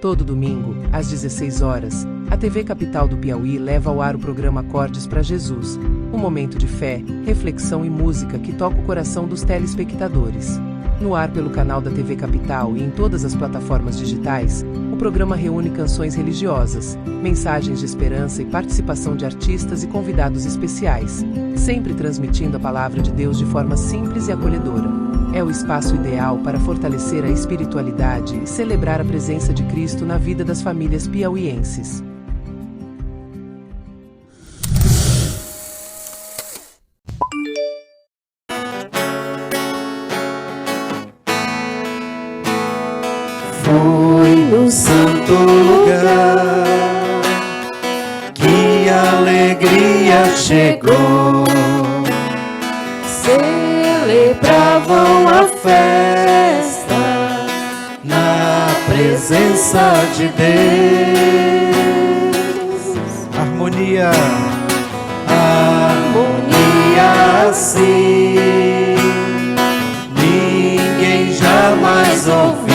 Todo domingo, às 16 horas, a TV Capital do Piauí leva ao ar o programa Acordes para Jesus, um momento de fé, reflexão e música que toca o coração dos telespectadores. No ar pelo canal da TV Capital e em todas as plataformas digitais, o programa reúne canções religiosas, mensagens de esperança e participação de artistas e convidados especiais, sempre transmitindo a palavra de Deus de forma simples e acolhedora. É o espaço ideal para fortalecer a espiritualidade e celebrar a presença de Cristo na vida das famílias piauienses. Foi no santo lugar que a alegria chegou. Celebravam a festa na presença de Deus. Harmonia, harmonia assim ninguém jamais ouviu.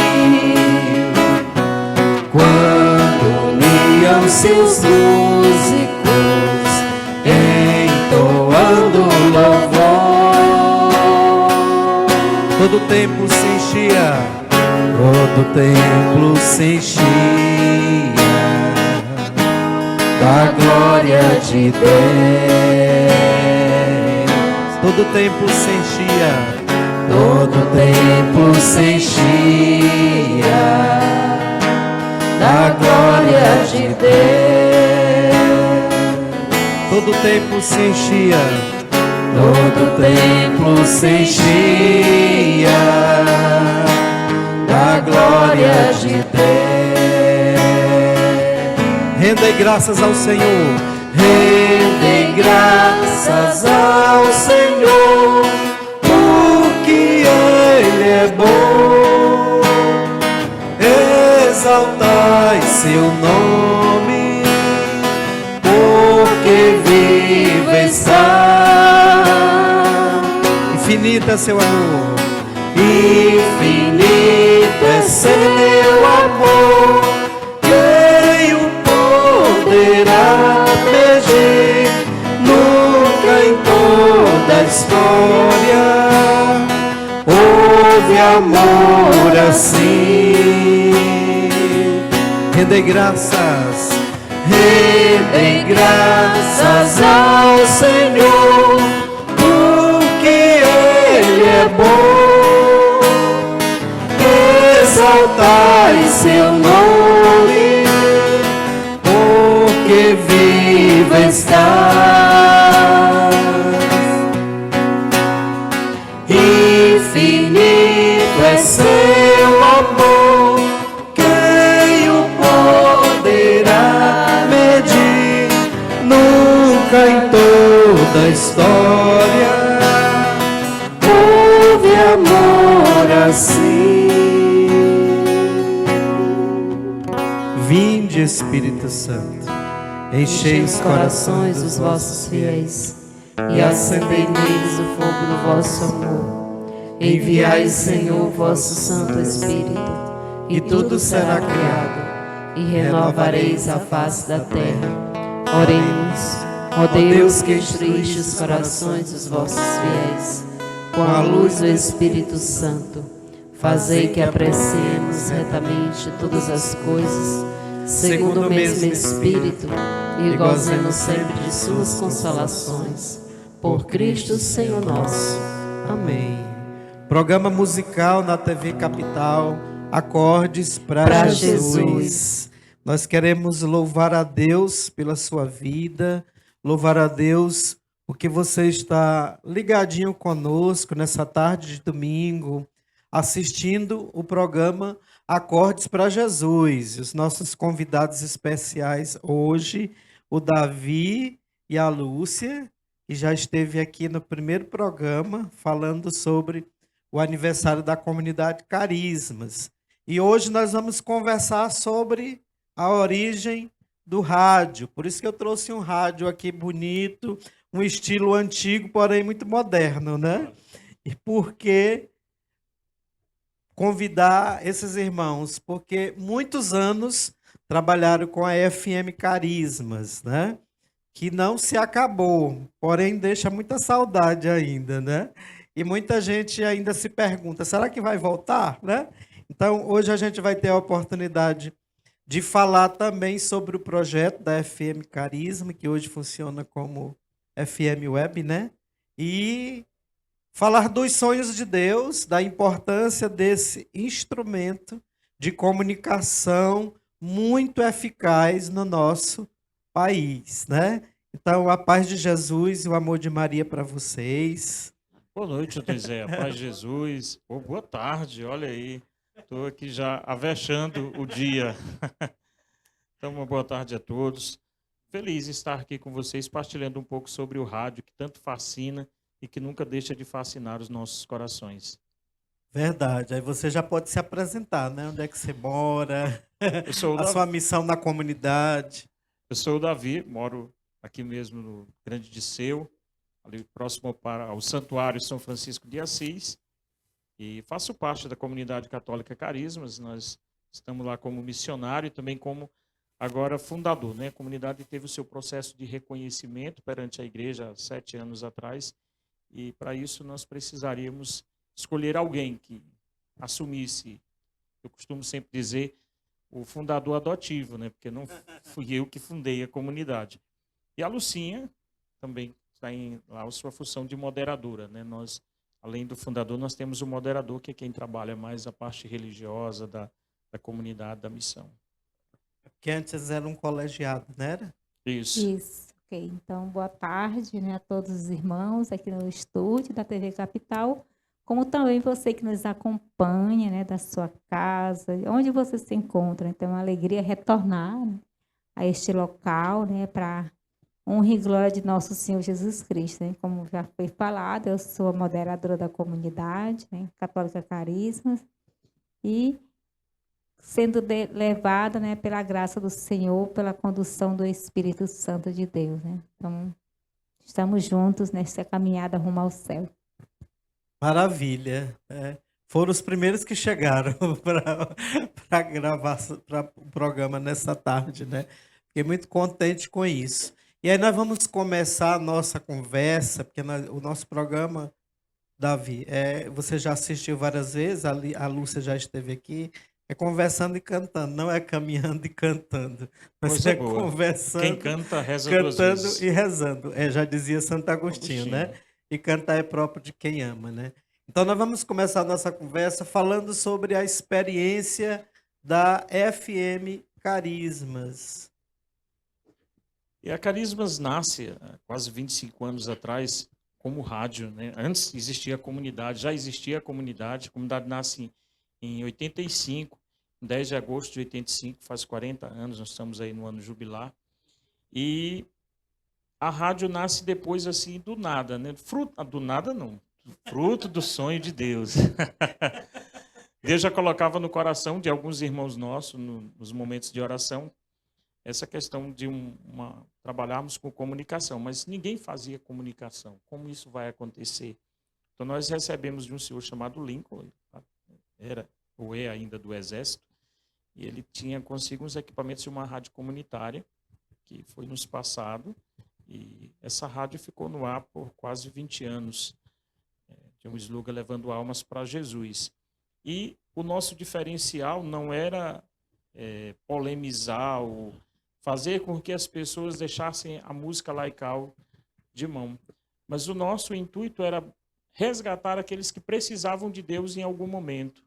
Quando uniam-se os músicos entoando louvor, todo o templo se enchia, todo o templo se enchia da glória de Deus. todo o templo se enchia, todo o templo se enchia da glória de Deus. todo o templo se enchia, todo o templo se enchia da glória de Deus. Rendei graças ao Senhor, Rendei graças ao Senhor, porque Ele é bom. Exaltai seu nome, porque vivo está. infinito é seu amor, Infinito é seu amor, quem o poderá medir? Nunca em toda a história houve amor assim. rendei graças, Rendei graças ao Senhor, porque Ele é bom. Exaltai seu nome, porque vivo estás. Infinito é seu amor, quem o poderá medir? Nunca em toda a história houve amor assim. vinde Espírito Santo, enchei os corações dos vossos fiéis e acendei neles o fogo do vosso amor. Enviai, Senhor, vosso Santo Espírito, e tudo será criado, e renovareis a face da terra. Oremos, ó Deus que instruíste os corações dos vossos fiéis, com a luz do Espírito Santo, fazei que apreciemos retamente todas as coisas, segundo o mesmo Espírito, e gozemos sempre de suas consolações. Por Cristo, Senhor nosso. Amém. Programa musical na TV Capital, Acordes para Jesus. Nós queremos louvar a Deus pela sua vida, louvar a Deus porque você está ligadinho conosco nessa tarde de domingo, assistindo o programa Acordes para Jesus. Os nossos convidados especiais hoje, o Davi e a Lúcia, que já esteve aqui no primeiro programa falando sobre o aniversário da comunidade Carismas. E hoje nós vamos conversar sobre a origem do rádio. Por isso que eu trouxe um rádio aqui bonito, um estilo antigo, porém muito moderno, né? E porque convidar esses irmãos, porque muitos anos trabalharam com a FM Carismas, né? Que não se acabou, porém deixa muita saudade ainda, né? E muita gente ainda se pergunta, será que vai voltar, né? Então, hoje a gente vai ter a oportunidade de falar também sobre o projeto da FM Carisma, que hoje funciona como FM Web, né? E falar dos sonhos de Deus, da importância desse instrumento de comunicação muito eficaz no nosso país, né? Então, a paz de Jesus e o amor de Maria para vocês. Boa noite, Zé. A paz de Jesus. Boa tarde, olha aí. Estou aqui já avexando o dia. Então, uma boa tarde a todos. Feliz em estar aqui com vocês, partilhando um pouco sobre o rádio, que tanto fascina e que nunca deixa de fascinar os nossos corações. Verdade. Aí você já pode se apresentar, né? Onde é que você mora? Eu sou a sua missão na comunidade. Eu sou o Davi, moro aqui mesmo no Grande de Seu, ali próximo ao Santuário São Francisco de Assis, e faço parte da comunidade católica Carismas. Nós estamos lá como missionário e também como agora fundador, né? A comunidade teve o seu processo de reconhecimento perante a igreja há 7 anos atrás, e para isso nós precisaríamos escolher alguém que assumisse, eu costumo sempre dizer, o fundador adotivo, né? Porque não fui eu que fundei a comunidade. E a Lucinha também tem lá a sua função de moderadora, né? Nós, além do fundador, nós temos o moderador, que é quem trabalha mais a parte religiosa da comunidade, da missão. Porque antes era um colegiado, não era? Isso. Isso, ok. Então, boa tarde, né, a todos os irmãos aqui no estúdio da TV Capital, como também você que nos acompanha, né, da sua casa, onde você se encontra. Então, é uma alegria retornar, né, a este local, né, para honra e glória de nosso Senhor Jesus Cristo, né? Como já foi falado, eu sou a moderadora da comunidade, né, Católica Carismas, e sendo levada, né, pela graça do Senhor, pela condução do Espírito Santo de Deus, né? Então, estamos juntos nessa caminhada rumo ao céu. Maravilha. Foram os primeiros que chegaram para gravar para o programa nessa tarde, né? Fiquei muito contente com isso. E aí nós vamos começar a nossa conversa, porque o nosso programa, Davi, você já assistiu várias vezes, a Lúcia já esteve aqui, é conversando e cantando, não é caminhando e cantando, mas Coisa é boa. Conversando, Quem canta, reza 2 cantando vezes. e rezando. Já dizia Santo Agostinho, né? E cantar é próprio de quem ama, né? Então, nós vamos começar a nossa conversa falando sobre a experiência da FM Carismas. E a Carismas nasce há quase 25 anos atrás como rádio, né? Antes existia a comunidade, já existia a comunidade nasce em 85, 10 de agosto de 85, faz 40 anos, nós estamos aí no ano jubilar. E a rádio nasce depois assim do nada, né? Do nada não, fruto do sonho de Deus. Deus já colocava no coração de alguns irmãos nossos, nos momentos de oração, essa questão de trabalharmos com comunicação, mas ninguém fazia comunicação. Como isso vai acontecer? Então nós recebemos de um senhor chamado Lincoln, era ou é ainda do Exército, e ele tinha consigo uns equipamentos de uma rádio comunitária, que foi nos passado, e essa rádio ficou no ar por quase 20 anos. Tinha um slogan levando almas para Jesus. E o nosso diferencial não era polemizar ou fazer com que as pessoas deixassem a música laical de mão. Mas o nosso intuito era resgatar aqueles que precisavam de Deus em algum momento.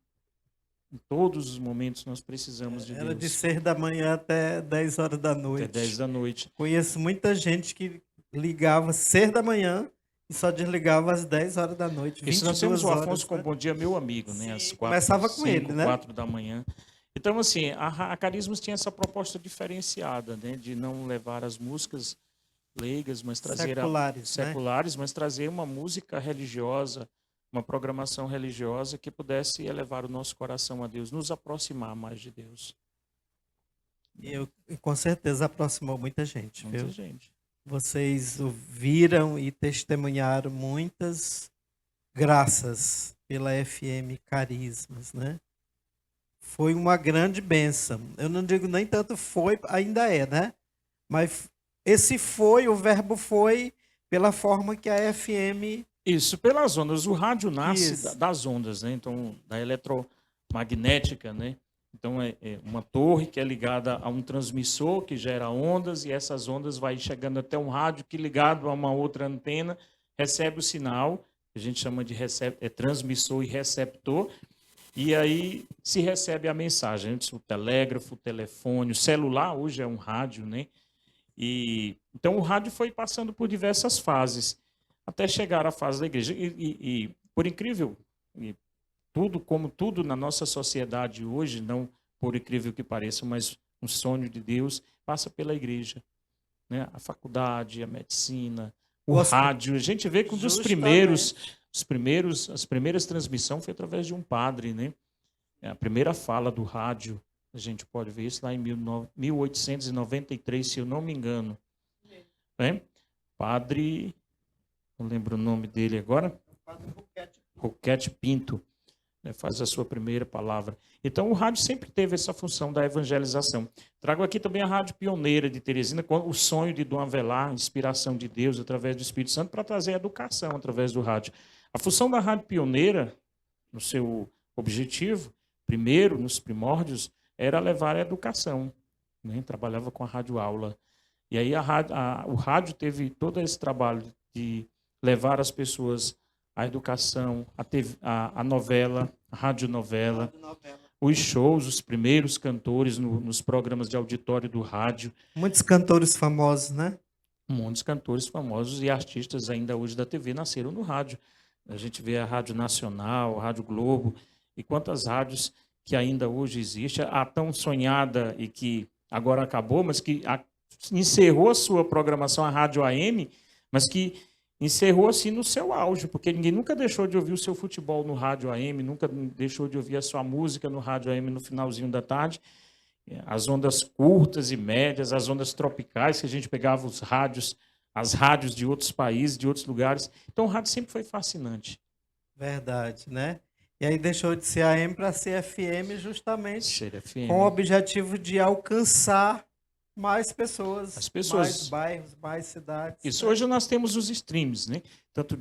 Em todos os momentos nós precisamos de Deus. Era de 6 da manhã até 10 horas da noite. Até 10 da noite. Conheço muita gente que ligava 6 da manhã e só desligava às 10 horas da noite. Isso nós temos o Afonso com né? Bom Dia, meu amigo, né? Às 4, começava com 5, ele, né? 4 da manhã. Então, assim, a Carismas tinha essa proposta diferenciada, né? De não levar as músicas leigas, mas trazer seculares, mas trazer uma música religiosa, uma programação religiosa que pudesse elevar o nosso coração a Deus, nos aproximar mais de Deus. E com certeza aproximou muita gente, Muita viu? gente. Vocês ouviram e testemunharam muitas graças pela FM Carismas, né? Foi uma grande bênção. Eu não digo nem tanto foi, ainda é, né? Mas esse foi, o verbo foi, pela forma que a FM... Isso, pelas ondas. O rádio nasce Isso. das ondas, né? Então, da eletromagnética, né? Então, é uma torre que é ligada a um transmissor que gera ondas, e essas ondas vai chegando até um rádio que, ligado a uma outra antena, recebe o sinal, que a gente chama de transmissor e receptor, e aí se recebe a mensagem. Antes o telégrafo, o telefone, o celular hoje é um rádio, né? E então o rádio foi passando por diversas fases até chegar à fase da igreja. E por incrível, como tudo na nossa sociedade hoje, não por incrível que pareça, mas um sonho de Deus passa pela igreja, né? A faculdade, a medicina, o rádio. A gente vê que um dos as primeiras transmissões foi através de um padre, né? A primeira fala do rádio, a gente pode ver isso lá em 1893, se eu não me engano. Né? Padre, não lembro o nome dele agora. Padre Roquete Pinto, né? Faz a sua primeira palavra. Então, o rádio sempre teve essa função da evangelização. Trago aqui também a Rádio Pioneira de Teresina, com o sonho de Dom Avelar, inspiração de Deus através do Espírito Santo, para trazer a educação através do rádio. A função da Rádio Pioneira, no seu objetivo, primeiro, nos primórdios, era levar a educação, né? Trabalhava com a rádio aula. E aí o rádio teve todo esse trabalho de levar as pessoas à educação, a novela, a radionovela, os shows, os primeiros cantores nos programas de auditório do rádio. Muitos cantores famosos, né? Muitos cantores famosos e artistas ainda hoje da TV nasceram no rádio. A gente vê a Rádio Nacional, a Rádio Globo, e quantas rádios que ainda hoje existe, a tão sonhada e que agora acabou, mas que encerrou a sua programação, a Rádio AM, mas que encerrou assim no seu auge, porque ninguém nunca deixou de ouvir o seu futebol no Rádio AM, nunca deixou de ouvir a sua música no Rádio AM no finalzinho da tarde. As ondas curtas e médias, as ondas tropicais, que a gente pegava as rádios de outros países, de outros lugares. Então, o rádio sempre foi fascinante. Verdade, né? E aí deixou de ser AM para ser FM, justamente Ser FM. com o objetivo de alcançar mais pessoas, As pessoas. mais bairros, mais cidades. Isso, né? hoje nós temos os streams, né? Tanto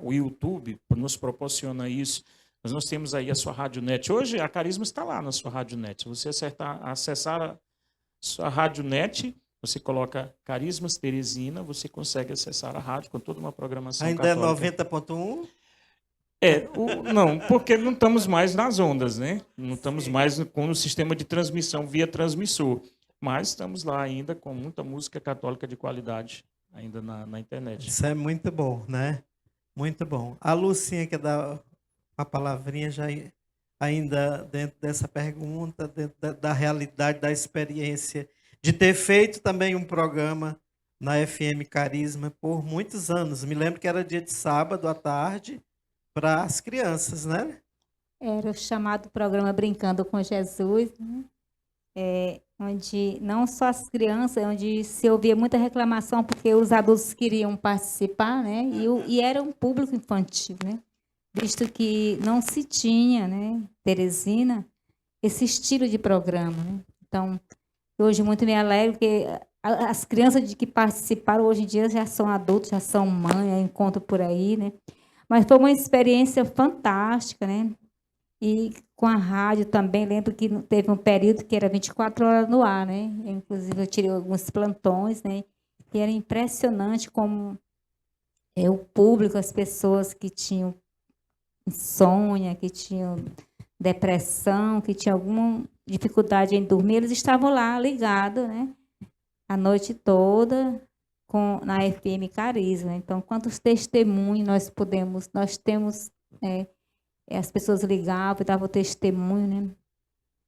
o YouTube nos proporciona isso, mas nós temos aí a sua Radionet. Hoje a Carisma está lá na sua Radionet. Se você acessar a sua Radionet, você coloca Carismas Teresina, você consegue acessar a rádio com toda uma programação Ainda católica. É 90.1? Não, porque não estamos mais nas ondas, né? Não estamos mais com o sistema de transmissão via transmissor. Mas estamos lá ainda com muita música católica de qualidade ainda na internet. Isso é muito bom, né? Muito bom. A Lucinha quer dar uma palavrinha já ainda dentro dessa pergunta, dentro da realidade, da experiência, de ter feito também um programa na FM Carisma por muitos anos. Me lembro que era dia de sábado à tarde para as crianças, né? Era o chamado programa Brincando com Jesus, né? Onde não só as crianças, onde se ouvia muita reclamação porque os adultos queriam participar, né? E era um público infantil, né? Visto que não se tinha, né, Teresina, esse estilo de programa, né? Então, hoje muito me alegro porque as crianças que participaram hoje em dia já são adultos, já são mães, eu encontro por aí, né? Mas foi uma experiência fantástica, né? E com a rádio também, lembro que teve um período que era 24 horas no ar, né? Inclusive, eu tirei alguns plantões, né? E era impressionante como o público, as pessoas que tinham insônia, que tinham depressão, que tinham alguma dificuldade em dormir, eles estavam lá ligados, né? A noite toda na FM Carisma. Então, quantos testemunhos nós temos, as pessoas ligavam e davam testemunho, né?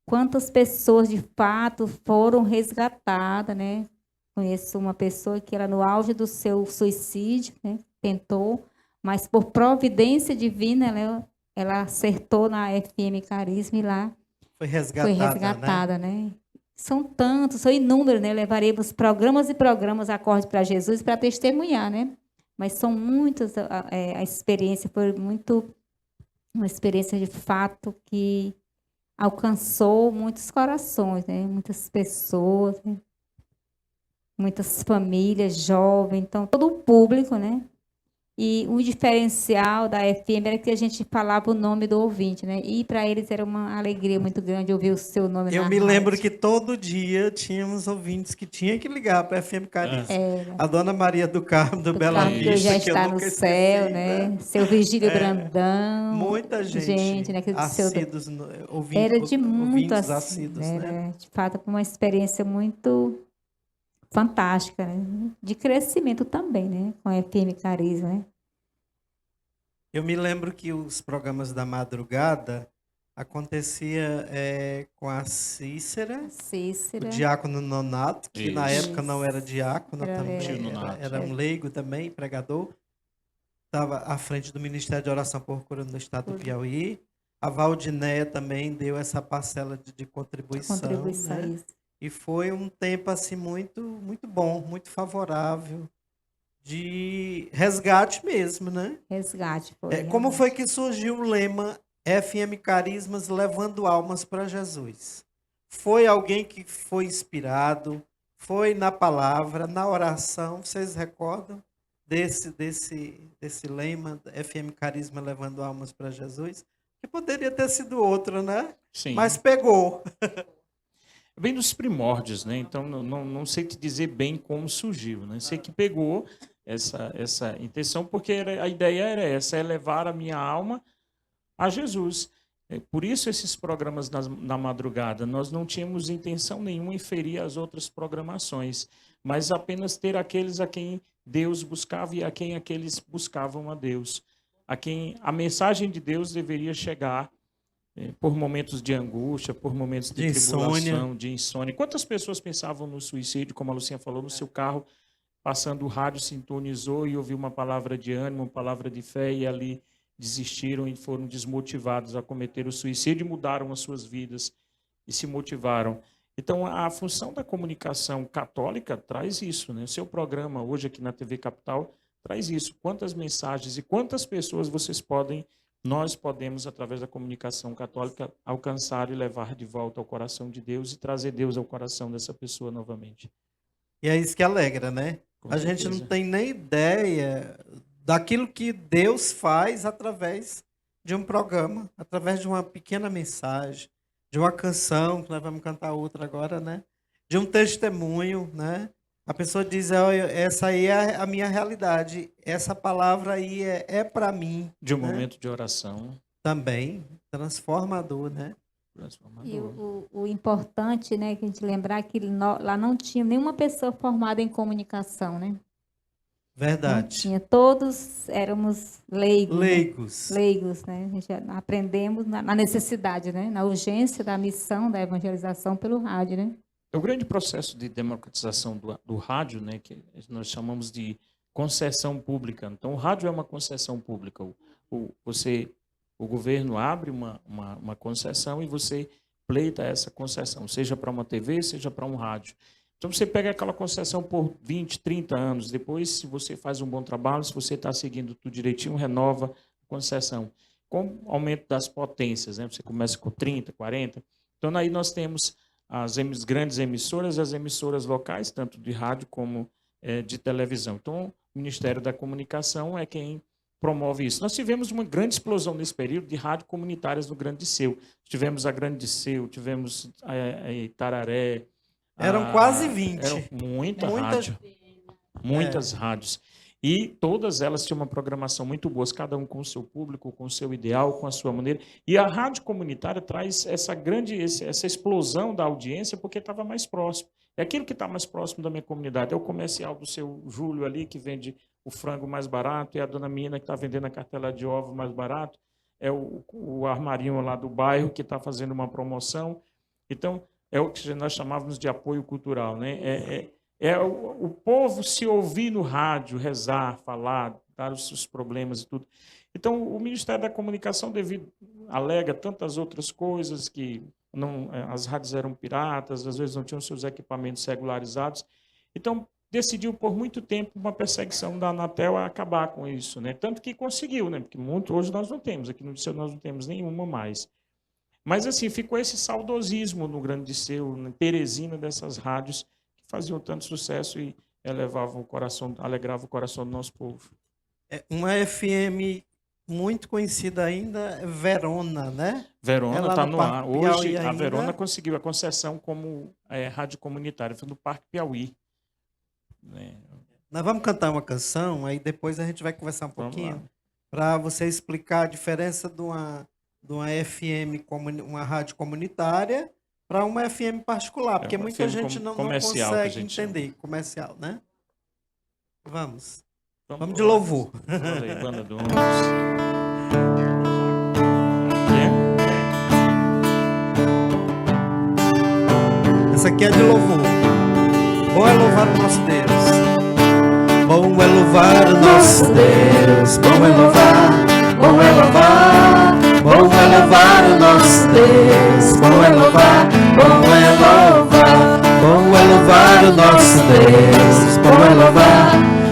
Quantas pessoas, de fato, foram resgatadas, né? Conheço uma pessoa que era no auge do seu suicídio, né? Tentou, mas por providência divina, ela acertou na FM Carisma e lá foi resgatada, né? São tantos, são inúmeros, né? Levaremos programas e programas Acorde para Jesus para testemunhar, né? Mas são muitas, a experiência foi muito uma experiência de fato que alcançou muitos corações, né? Muitas pessoas, né? Muitas famílias, jovens, então todo o público, né? E o diferencial da FM era que a gente falava o nome do ouvinte, né? E para eles era uma alegria muito grande ouvir o seu nome Eu na me lembro rádio. que todo dia tínhamos ouvintes que tinham que ligar para a FM Carisma. Era. A dona Maria do Carmo, do Bela Carmo, que hoje já Vista, que eu está no nunca céu, esqueci, né? né? Seu Virgílio Brandão. Muita gente, né? Aquele seu assíduos, era de muito ouvintes assim, assíduos, né? era de fato uma experiência muito fantástica, né? De crescimento também, né? Com a FM Carisma, né? Eu me lembro que os programas da madrugada acontecia com a Cícera, o Cícera, diácono Nonato, que na Isso. época não era diácono Era- também, Tio Nonato. era um leigo também, pregador. Estava à frente do Ministério de Oração por Cura no estado do Piauí. A Valdinéia também deu essa parcela de contribuição, né? isso. E foi um tempo assim muito, muito bom, muito favorável, de resgate mesmo, né? Resgate foi. Como realmente. foi que surgiu o lema FM Carismas levando almas para Jesus? Foi alguém que foi inspirado? Foi na palavra, na oração? Vocês recordam desse lema FM Carisma levando almas para Jesus? Que poderia ter sido outro, né? Sim. Mas pegou. Vem dos primórdios, né? Então não sei te dizer bem como surgiu, né? Sei que pegou essa intenção porque a ideia era essa, é levar a minha alma a Jesus. Por isso esses programas na madrugada, nós não tínhamos intenção nenhuma em ferir as outras programações, mas apenas ter aqueles a quem Deus buscava e a quem aqueles buscavam a Deus, a quem a mensagem de Deus deveria chegar por momentos de angústia, por momentos de tribulação, de insônia. Quantas pessoas pensavam no suicídio, como a Lucinha falou, no seu carro, passando o rádio, sintonizou e ouviu uma palavra de ânimo, uma palavra de fé, e ali desistiram e foram desmotivados a cometer o suicídio e mudaram as suas vidas e se motivaram. Então, a função da comunicação católica traz isso, né? O seu programa hoje aqui na TV Capital traz isso. Quantas mensagens e quantas pessoas nós podemos, através da comunicação católica, alcançar e levar de volta ao coração de Deus e trazer Deus ao coração dessa pessoa novamente. E é isso que alegra, né? Com A gente não certeza. tem nem ideia daquilo que Deus faz através de um programa, através de uma pequena mensagem, de uma canção, que nós vamos cantar outra agora, né? De um testemunho, né? A pessoa diz, "Olha, essa aí é a minha realidade, essa palavra aí é para mim." De um né? momento de oração Também, transformador, né? transformador. E o importante, né, que a gente lembrar que lá não tinha nenhuma pessoa formada em comunicação, né? Não Verdade. tinha, todos éramos leigos, né? Leigos. Leigos, né? A gente aprendemos na necessidade, né? Na urgência da missão da evangelização pelo rádio, né? O grande processo de democratização do rádio, né, que nós chamamos de concessão pública. Então, o rádio é uma concessão pública. O governo abre uma concessão e você pleita essa concessão, seja para uma TV, seja para um rádio. Então, você pega aquela concessão por 20, 30 anos. Depois, se você faz um bom trabalho, se você está seguindo tudo direitinho, renova a concessão. Com o aumento das potências, né? Você começa com 30, 40. Então, aí nós temos as grandes emissoras e as emissoras locais, tanto de rádio como de televisão. Então, o Ministério da Comunicação é quem promove isso. Nós tivemos uma grande explosão nesse período de rádio comunitárias no Grande Disseu. Tivemos a Grande Disseu, tivemos a Itararé. Eram quase 20. Eram muitas rádios. E todas elas tinham uma programação muito boa, cada um com o seu público, com o seu ideal, com a sua maneira. E a rádio comunitária traz essa explosão da audiência porque estava mais próximo. É aquilo que está mais próximo da minha comunidade. É o comercial do seu Júlio ali, que vende o frango mais barato, é a dona Mina, que está vendendo a cartela de ovo mais barato, é o armarinho lá do bairro, que está fazendo uma promoção. Então, é o que nós chamávamos de apoio cultural, né? O povo se ouvir no rádio, rezar, falar, dar os seus problemas e tudo. Então, o Ministério da Comunicação alega tantas outras coisas, que as rádios eram piratas, às vezes não tinham seus equipamentos regularizados. Então, decidiu por muito tempo uma perseguição da Anatel a acabar com isso, né? Tanto que conseguiu, né? Porque hoje nós não temos, aqui no Disseu nós não temos nenhuma mais. Mas assim, ficou esse saudosismo no Grande Disseu, na Teresina, dessas rádios que faziam tanto sucesso e elevavam o coração, alegravam o coração do nosso povo. Uma FM muito conhecida ainda é Verona, né? Verona lá está no no Parque ar. Piauí Hoje a ainda. Verona conseguiu a concessão como rádio comunitária, foi do Parque Piauí. Né? Nós vamos cantar uma canção, aí depois a gente vai conversar um Vamos pouquinho, lá. para você explicar a diferença de uma FM, uma rádio comunitária, para uma FM particular, porque uma muita FM gente não comercial, que a consegue gente entender, comercial, né? Vamos Vamos de lá. louvor. Olha aí, banda do Essa aqui é de louvor. Bom é louvar o nosso Deus. Bom é louvar o nosso Deus. Bom é louvar, bom é louvar. Bom é louvar o nosso Deus. Bom é louvar, bom é louvar. Bom é louvar o nosso Deus. Bom é louvar,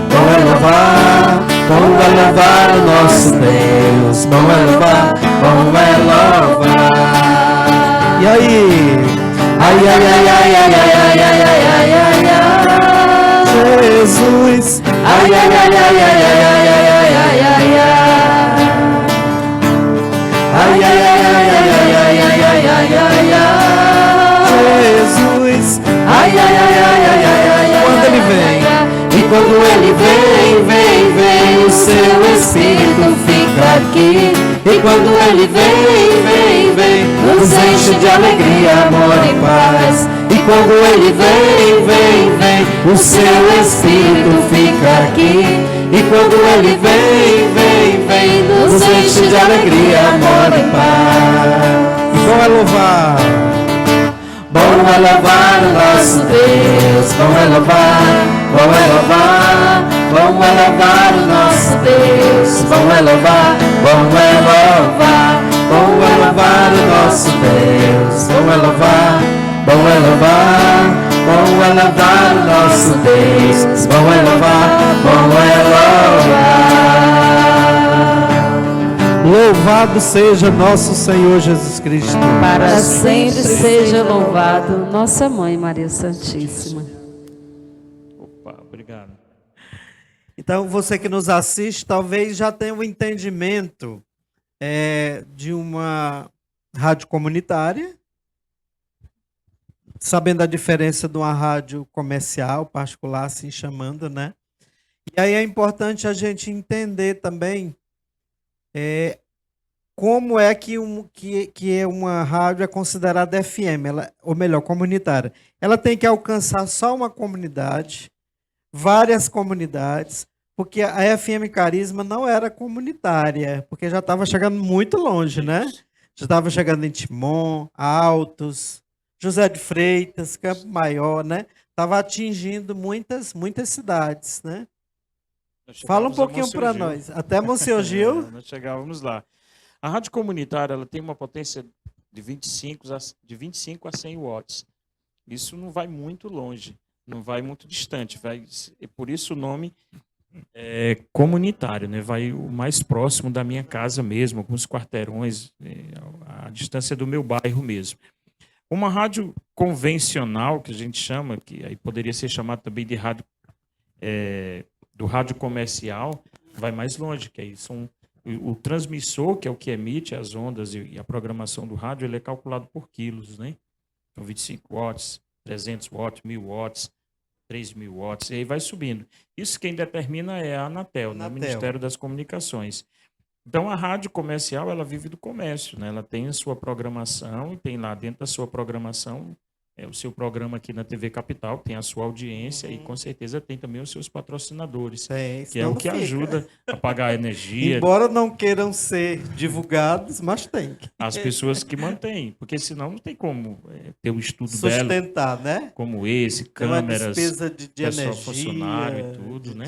bom é louvar. Bom é louvar o nosso Deus. Bom é louvar, bom é louvar. E aí? Ai, ai, ai, ai, ai, ai, ai, ai, ai, ai, ai, Jesus. Ai, ai, ai, ai, ai, ai, ai, ai, ai, ai, ai. Ai, ai, ai, ai, ai, ai, ai, ai, ai, ai, ai, Jesus. Ai, ai, ai, ai, ai, ai, ai, ai. Quando ele vem, e quando ele vem, o seu Espírito fica aqui. E quando ele vem, nos enche de alegria, amor e paz. E quando ele vem, o seu Espírito fica aqui. E quando ele vem, nos enche de alegria, amor e paz. E bom é louvar. Bom é louvar o nosso Deus. Bom é louvar, bom é louvar. Bom é louvar o nosso Deus. Bom é louvar, bom é louvar. Bom é louvar o nosso Deus. Bom é louvar, bom é louvar. Bom é louvar o nosso Deus. Bom é louvar, bom é louvar. Louvado seja nosso Senhor Jesus Cristo. Para sempre seja louvado nossa Mãe Maria Santíssima. Opa, obrigado. Então, você que nos assiste, talvez já tenha um entendimento de uma rádio comunitária, sabendo a diferença de uma rádio comercial, particular, assim chamando, né? E aí é importante a gente entender também como é que uma rádio é considerada FM, ou melhor, comunitária. Ela tem que alcançar só uma comunidade, várias comunidades, porque a FM Carisma não era comunitária, porque já estava chegando muito longe, né? Já estava chegando em Timon, Altos, José de Freitas, Campo Maior, né? Estava atingindo muitas cidades, né? Fala um pouquinho para nós. Até Monsenhor Gil. Nós chegávamos lá. A rádio comunitária ela tem uma potência de 25 a 100 watts. Isso não vai muito longe, não vai muito distante. Por isso o nome é comunitário, né? Vai o mais próximo da minha casa mesmo, alguns quarteirões, a distância do meu bairro mesmo. Uma rádio convencional, que a gente chama, que aí poderia ser chamado também de rádio, do rádio comercial, vai mais longe, que aí são o transmissor, que é o que emite as ondas e a programação do rádio, ele é calculado por quilos, né? Então, 25 watts, 300 watts, 1000 watts, 3.000 watts, e aí vai subindo. Isso quem determina é a Anatel, né? O Ministério das Comunicações. Então, a rádio comercial, ela vive do comércio, né? Ela tem a sua programação e tem lá dentro da sua programação o seu programa aqui na TV Capital, tem a sua audiência e com certeza tem também os seus patrocinadores, que é o que ajuda a pagar a energia. Embora não queiram ser divulgados, mas tem. As pessoas que mantêm, porque senão não tem como ter um estudo sustentar, belo, né? Como esse, câmeras, uma despesa de energia, funcionário e tudo, né?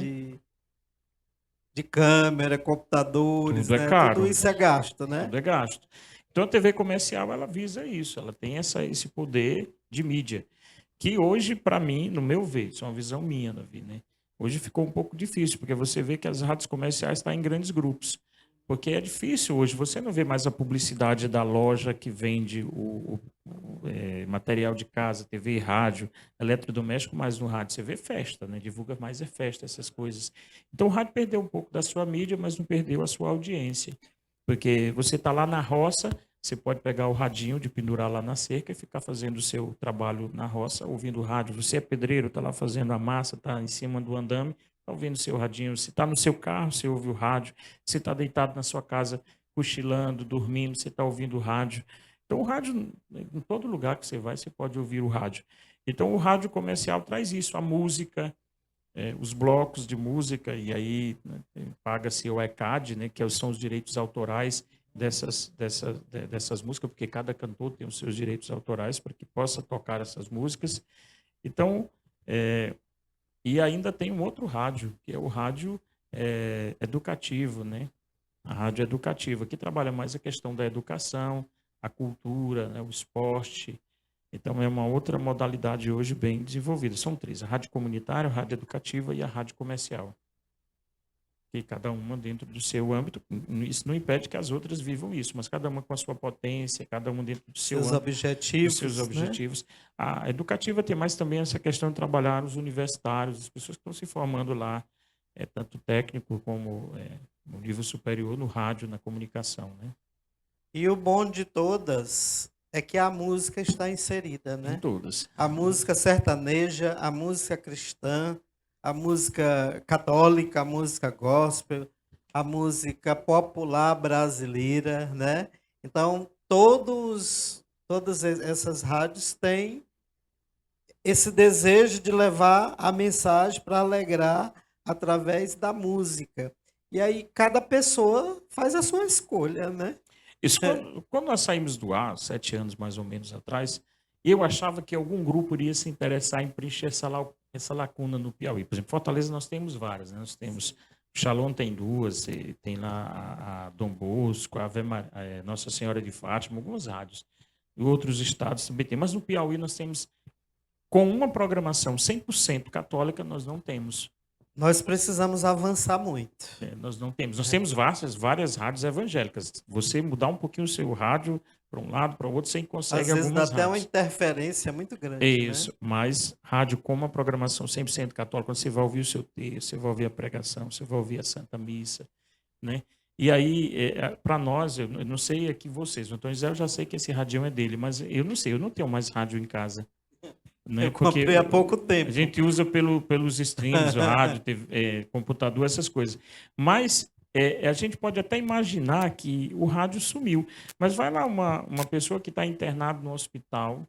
De câmera, computadores, tudo né? Caro. Tudo isso é gasto, né? Tudo é gasto. Então a TV comercial ela visa isso, ela tem esse poder de mídia. Que hoje, para mim, no meu ver, isso é uma visão minha, Davi, né? Hoje ficou um pouco difícil, porque você vê que as rádios comerciais estão em grandes grupos. Porque é difícil hoje, você não vê mais a publicidade da loja que vende material de casa, TV e rádio, eletrodoméstico, mais no rádio. Você vê festa, né? Divulga mais festa, essas coisas. Então o rádio perdeu um pouco da sua mídia, mas não perdeu a sua audiência. Porque você está lá na roça, você pode pegar o radinho de pendurar lá na cerca e ficar fazendo o seu trabalho na roça, ouvindo o rádio. Você é pedreiro, está lá fazendo a massa, está em cima do andame, está ouvindo o seu radinho. Se está no seu carro, você ouve o rádio. Se está deitado na sua casa, cochilando, dormindo, você está ouvindo o rádio. Então, o rádio, em todo lugar que você vai, você pode ouvir o rádio. Então, o rádio comercial traz isso, a música, os blocos de música, e aí, né, paga-se o ECAD, né, que são os direitos autorais dessas músicas, porque cada cantor tem os seus direitos autorais para que possa tocar essas músicas. Então, e ainda tem um outro rádio, que é o rádio educativo, né? A rádio educativa, que trabalha mais a questão da educação, a cultura, né, o esporte. Então, é uma outra modalidade hoje bem desenvolvida. São três: a rádio comunitária, a rádio educativa e a rádio comercial. Que cada uma dentro do seu âmbito, isso não impede que as outras vivam isso, mas cada uma com a sua potência, cada uma dentro do seu âmbito, objetivos, dos seus objetivos. Né? A educativa tem mais também essa questão de trabalhar os universitários, as pessoas que estão se formando lá, tanto técnico como no nível superior, no rádio, na comunicação. Né? E o bom de todas é que a música está inserida, né? Em todas. A música sertaneja, a música cristã, a música católica, a música gospel, a música popular brasileira, né? Então, todas essas rádios têm esse desejo de levar a mensagem para alegrar através da música. E aí, cada pessoa faz a sua escolha, né? Isso, quando nós saímos do ar, 7 anos mais ou menos atrás, eu achava que algum grupo iria se interessar em preencher essa lacuna no Piauí. Por exemplo, Fortaleza nós temos várias, né? Nós temos, o Shalom tem duas, tem lá a Dom Bosco, a Nossa Senhora de Fátima, algumas rádios. E outros estados também tem. Mas no Piauí nós temos, com uma programação 100% católica, nós não temos. Nós precisamos avançar muito. Nós não temos. Nós temos várias rádios evangélicas. Você mudar um pouquinho o seu rádio para um lado, para o outro, você consegue algumas rádios. Às vezes dá até uma interferência muito grande. Isso, né? Mas rádio com uma programação 100% católica, quando você vai ouvir o seu texto, você vai ouvir a pregação, você vai ouvir a Santa Missa, né? E aí, para nós, eu não sei aqui vocês, o Antônio José, eu já sei que esse radião é dele, mas eu não sei, eu não tenho mais rádio em casa. Né? Eu comprei há pouco tempo. A gente usa pelos streams, o rádio, computador, essas coisas. Mas a gente pode até imaginar que o rádio sumiu. Mas vai lá uma pessoa que está internada no hospital.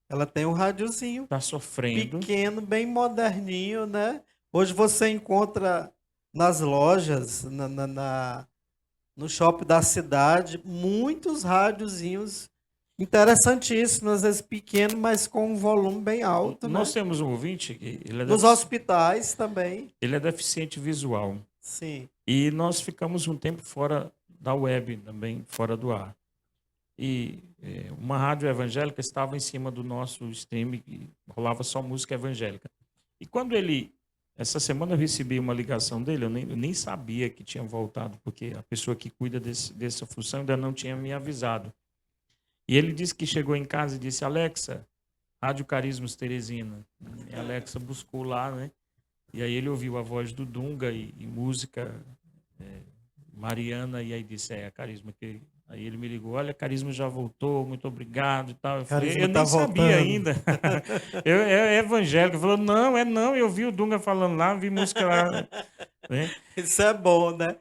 Ela tem um rádiozinho. Está sofrendo. Pequeno, bem moderninho, né? Hoje você encontra nas lojas, no shopping da cidade, muitos rádiozinhos interessantíssimo, às vezes pequeno, mas com um volume bem alto. Nós né? temos um ouvinte que nos hospitais também. Ele é deficiente visual. Sim. E nós ficamos um tempo fora da web, também fora do ar. E uma rádio evangélica estava em cima do nosso stream e rolava só música evangélica. E quando essa semana eu recebi uma ligação dele, eu nem sabia que tinha voltado, porque a pessoa que cuida dessa função ainda não tinha me avisado. E ele disse que chegou em casa e disse: Alexa, Rádio Carismas Teresina. E a Alexa buscou lá, né? E aí ele ouviu a voz do Dunga e música mariana, e aí disse: a Carisma. Aí ele me ligou: olha, a Carisma já voltou, muito obrigado e tal. Eu falei: eu nem sabia ainda. É evangélico. Ele falou: não, eu vi o Dunga falando lá, vi música lá. Né? Isso é bom, né?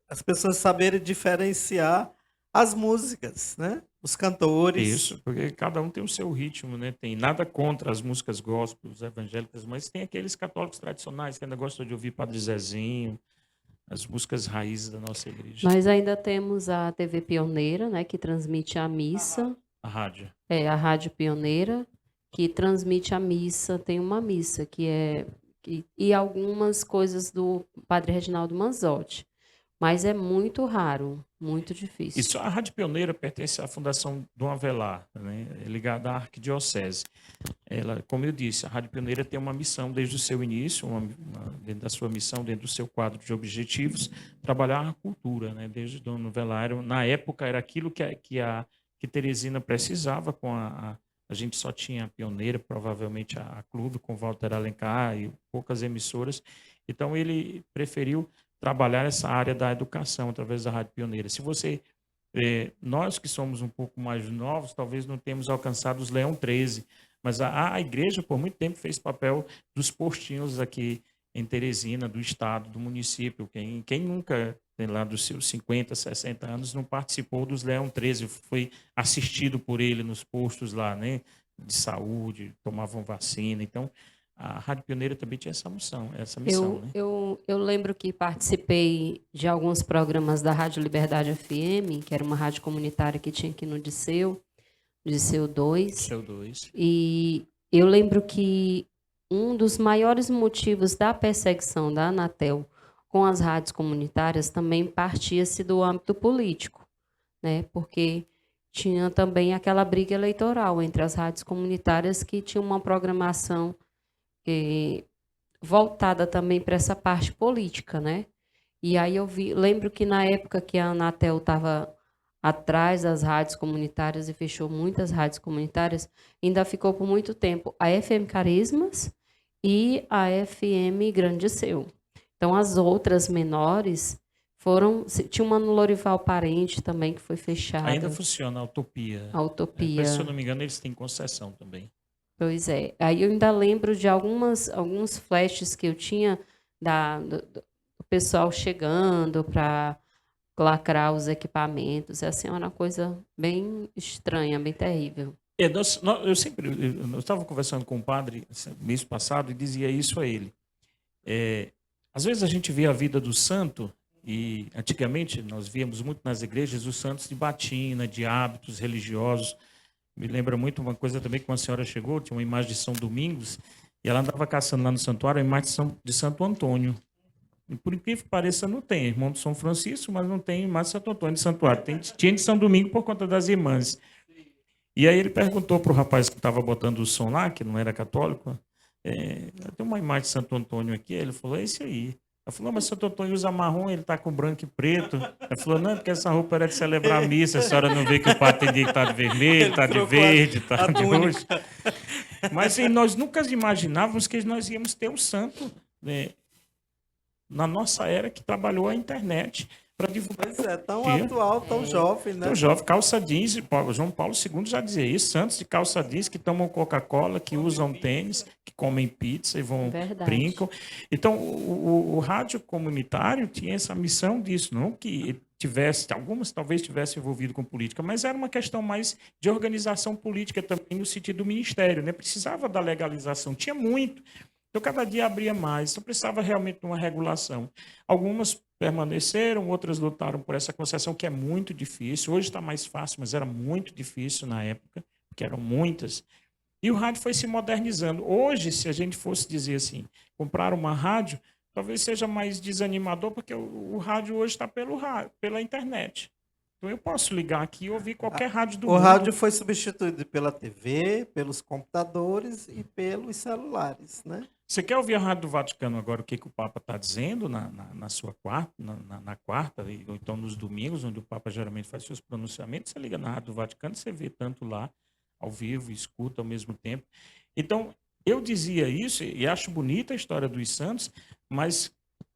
As pessoas saberem diferenciar as músicas, né? Os cantores. Isso, porque cada um tem o seu ritmo, né? Tem nada contra as músicas gospels evangélicas, mas tem aqueles católicos tradicionais que ainda gostam de ouvir Padre Zezinho, as músicas raízes da nossa igreja. Nós ainda temos a TV Pioneira, né, que transmite a missa. A rádio. A Rádio Pioneira, que transmite a missa. Tem uma missa e algumas coisas do Padre Reginaldo Manzotti. Mas é muito raro, muito difícil. Isso, a Rádio Pioneira pertence à Fundação Dom Avelar, né? É ligada à Arquidiocese. Ela, como eu disse, a Rádio Pioneira tem uma missão desde o seu início, dentro da sua missão, dentro do seu quadro de objetivos, trabalhar a cultura, né? Desde o Dom Avelar. Na época era aquilo que Teresina precisava, a gente só tinha a Pioneira, provavelmente a Clube com Walter Alencar e poucas emissoras. Então ele preferiu trabalhar essa área da educação através da Rádio Pioneira. Se você, nós que somos um pouco mais novos, talvez não temos alcançado os Leão 13, mas a igreja, por muito tempo, fez papel dos postinhos aqui em Teresina, do estado, do município. Quem nunca, lá dos seus 50, 60 anos, não participou dos Leão 13, foi assistido por ele nos postos lá, né, de saúde, tomavam vacina. Então, a Rádio Pioneira também tinha essa missão, né? Eu lembro que participei de alguns programas da Rádio Liberdade FM, que era uma rádio comunitária que tinha aqui no Disseu 2. Disseu 2. E eu lembro que um dos maiores motivos da perseguição da Anatel com as rádios comunitárias também partia-se do âmbito político, né? Porque tinha também aquela briga eleitoral entre as rádios comunitárias que tinham uma programação voltada também para essa parte política, né? E aí lembro que na época que a Anatel estava atrás das rádios comunitárias e fechou muitas rádios comunitárias, ainda ficou por muito tempo a FM Carismas e a FM Grande Seu. Então, as outras menores tinha uma no Lorival Parente também que foi fechada. Ainda funciona a Utopia. A Utopia. Se eu não me engano, eles têm concessão também. Pois é. Aí eu ainda lembro de alguns flashes que eu tinha do pessoal chegando para lacrar os equipamentos. Assim, era uma coisa bem estranha, bem terrível. Eu estava conversando com um padre mês passado e dizia isso a ele. Às vezes a gente vê a vida do santo, e antigamente nós víamos muito nas igrejas os santos de batina, de hábitos religiosos. Me lembra muito uma coisa também que uma senhora chegou, tinha uma imagem de São Domingos, e ela andava caçando lá no santuário a imagem de Santo Antônio. E por incrível que pareça, não tem. Irmão de São Francisco, mas não tem imagem de Santo Antônio de santuário. Tinha de São Domingo por conta das irmãs. E aí ele perguntou para o rapaz que estava botando o som lá, que não era católico, tem uma imagem de Santo Antônio aqui. Ele falou, é esse aí. Ela falou, mas Santo Antônio usa marrom, ele está com branco e preto. Ela falou, não, porque essa roupa era de celebrar a missa, a senhora não vê que o padre tem dia que está de vermelho, está de verde, está de roxo. Mas assim, nós nunca imaginávamos que nós íamos ter um santo, né, na nossa era, que trabalhou a internet para divulgar. Pois é, tão atual, tão jovem, né? Tão jovem, calça jeans, João Paulo II já dizia isso, santos de calça jeans que tomam Coca-Cola, que usam tênis, que comem pizza e brincam. Então, o rádio comunitário tinha essa missão disso, não que algumas talvez tivessem envolvido com política, mas era uma questão mais de organização política também no sentido do ministério, né? Precisava da legalização, tinha muito. Então, cada dia abria mais, então precisava realmente de uma regulação. Algumas permaneceram, outras lutaram por essa concessão, que é muito difícil. Hoje está mais fácil, mas era muito difícil na época, porque eram muitas. E o rádio foi se modernizando. Hoje, se a gente fosse dizer assim, comprar uma rádio, talvez seja mais desanimador, porque o rádio hoje está pela internet. Então, eu posso ligar aqui e ouvir qualquer rádio do mundo. O rádio foi substituído pela TV, pelos computadores e pelos celulares, né? Você quer ouvir a Rádio do Vaticano agora, o que o Papa está dizendo na sua quarta, na quarta, ou então nos domingos, onde o Papa geralmente faz seus pronunciamentos, você liga na Rádio do Vaticano, você vê tanto lá, ao vivo, escuta ao mesmo tempo. Então, eu dizia isso, e acho bonita a história dos santos, mas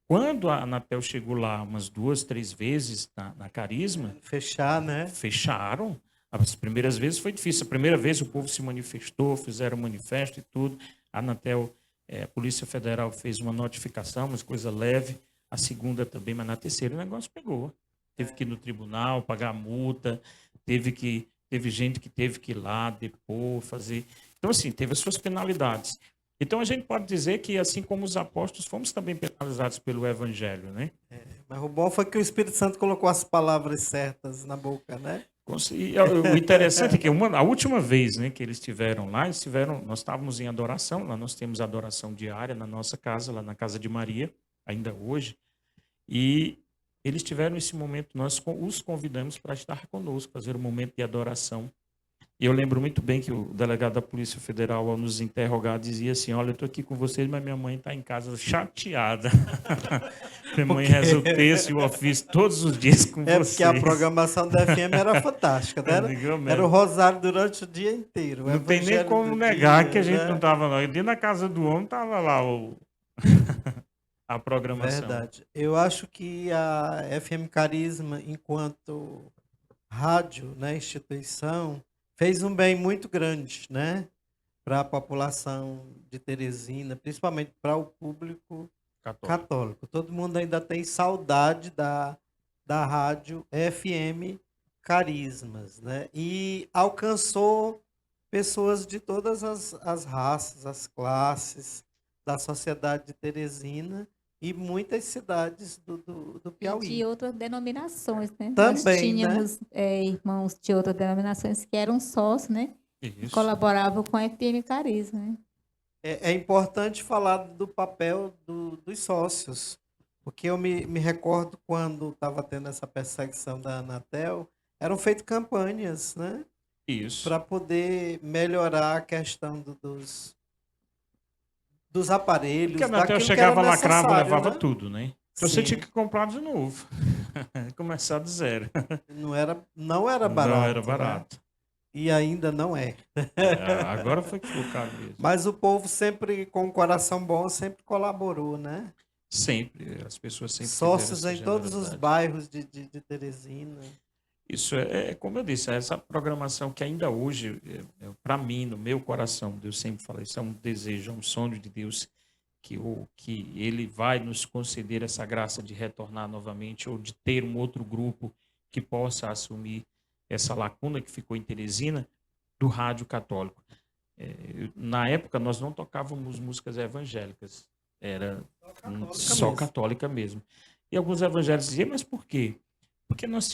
quando a Anatel chegou lá umas 2, 3 vezes na Carisma... Fechar, né? Fecharam. As primeiras vezes foi difícil. A primeira vez o povo se manifestou, fizeram manifesto e tudo. A Anatel, a Polícia Federal fez uma notificação, mas coisa leve. A segunda também, mas na terceira o negócio pegou. Teve que ir no tribunal, pagar multa, teve gente que teve que ir lá, depor, fazer... Então, assim, teve as suas penalidades. Então, a gente pode dizer que, assim como os apóstolos, fomos também penalizados pelo Evangelho, né? Mas o bom foi que o Espírito Santo colocou as palavras certas na boca, né? E o interessante é que a última vez, né, que eles estiveram lá, nós estávamos em adoração, lá nós temos adoração diária na nossa casa, lá na casa de Maria, ainda hoje, e eles tiveram esse momento, nós os convidamos para estar conosco, fazer um momento de adoração. E eu lembro muito bem que o delegado da Polícia Federal, ao nos interrogar, dizia assim: olha, eu estou aqui com vocês, mas minha mãe está em casa chateada. Minha mãe reza o texto e o ofício todos os dias com vocês. Porque a programação da FM era fantástica, né? Era o rosário durante o dia inteiro. Não tem nem como negar que a gente não estava lá. Dentro da casa do homem estava lá a programação. Verdade. Eu acho que a FM Carisma, enquanto rádio, né, instituição, fez um bem muito grande, né, para a população de Teresina, principalmente para o público católico. Todo mundo ainda tem saudade da rádio FM Carismas, né? E alcançou pessoas de todas as raças, as classes da sociedade de Teresina e muitas cidades do Piauí. De outras denominações, né? Também, nós tínhamos irmãos de outras denominações que eram sócios, né? Isso. Colaboravam com a FM Carisma, né? É importante falar do papel dos sócios, porque eu me recordo quando estava tendo essa perseguição da Anatel, eram feitas campanhas, né? Isso. Para poder melhorar a questão dos aparelhos. Porque a Anatel chegava, lacrava, levava tudo, né? Então você tinha que comprar de novo. Começar do zero. Não era barato. Não era barato. Né? E ainda não é. Agora foi que ficou caro mesmo. Mas o povo sempre, com um coração bom, sempre colaborou, né? Sempre. As pessoas sempre sócios em todos os bairros de Teresina. Isso como eu disse, essa programação que ainda hoje, para mim, no meu coração, eu sempre falei, isso é um desejo, é um sonho de Deus, que Ele vai nos conceder essa graça de retornar novamente ou de ter um outro grupo que possa assumir essa lacuna que ficou em Teresina do rádio católico. Na época, nós não tocávamos músicas evangélicas, era só católica mesmo. E alguns evangélicos diziam, mas por quê? Porque nós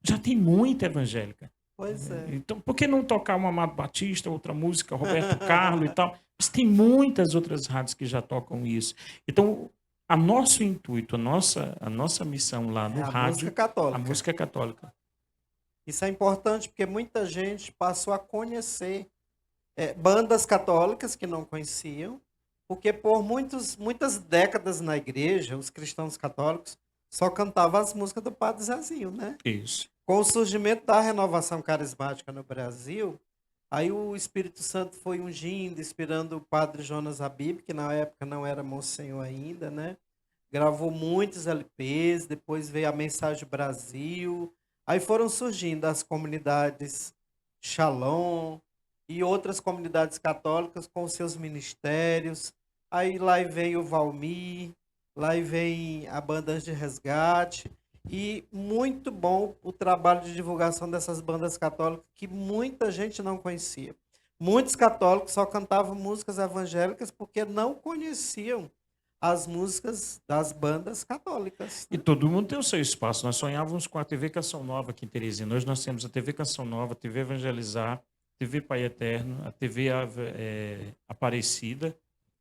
já tem muita evangélica. Pois é. Então, por que não tocar uma Amado Batista, outra música, Roberto Carlos e tal? Mas tem muitas outras rádios que já tocam isso. Então, nosso intuito, a nossa missão lá no rádio, a música católica. Isso é importante porque muita gente passou a conhecer bandas católicas que não conheciam, porque por muitas décadas na igreja, os cristãos católicos só cantavam as músicas do Padre Zezinho, né? Isso. Com o surgimento da renovação carismática no Brasil, aí o Espírito Santo foi ungindo, inspirando o Padre Jonas Habib, que na época não era monsenhor ainda, né? Gravou muitos LPs, depois veio a Mensagem Brasil. Aí foram surgindo as comunidades Shalom e outras comunidades católicas com seus ministérios. Aí lá vem o Valmir, lá vem a Banda de Resgate. E muito bom o trabalho de divulgação dessas bandas católicas que muita gente não conhecia. Muitos católicos só cantavam músicas evangélicas porque não conheciam as músicas das bandas católicas. E todo mundo tem o seu espaço. Nós sonhávamos com a TV Canção Nova aqui em Teresina. Hoje nós temos a TV Canção Nova, a TV Evangelizar, a TV Pai Eterno, a TV Aparecida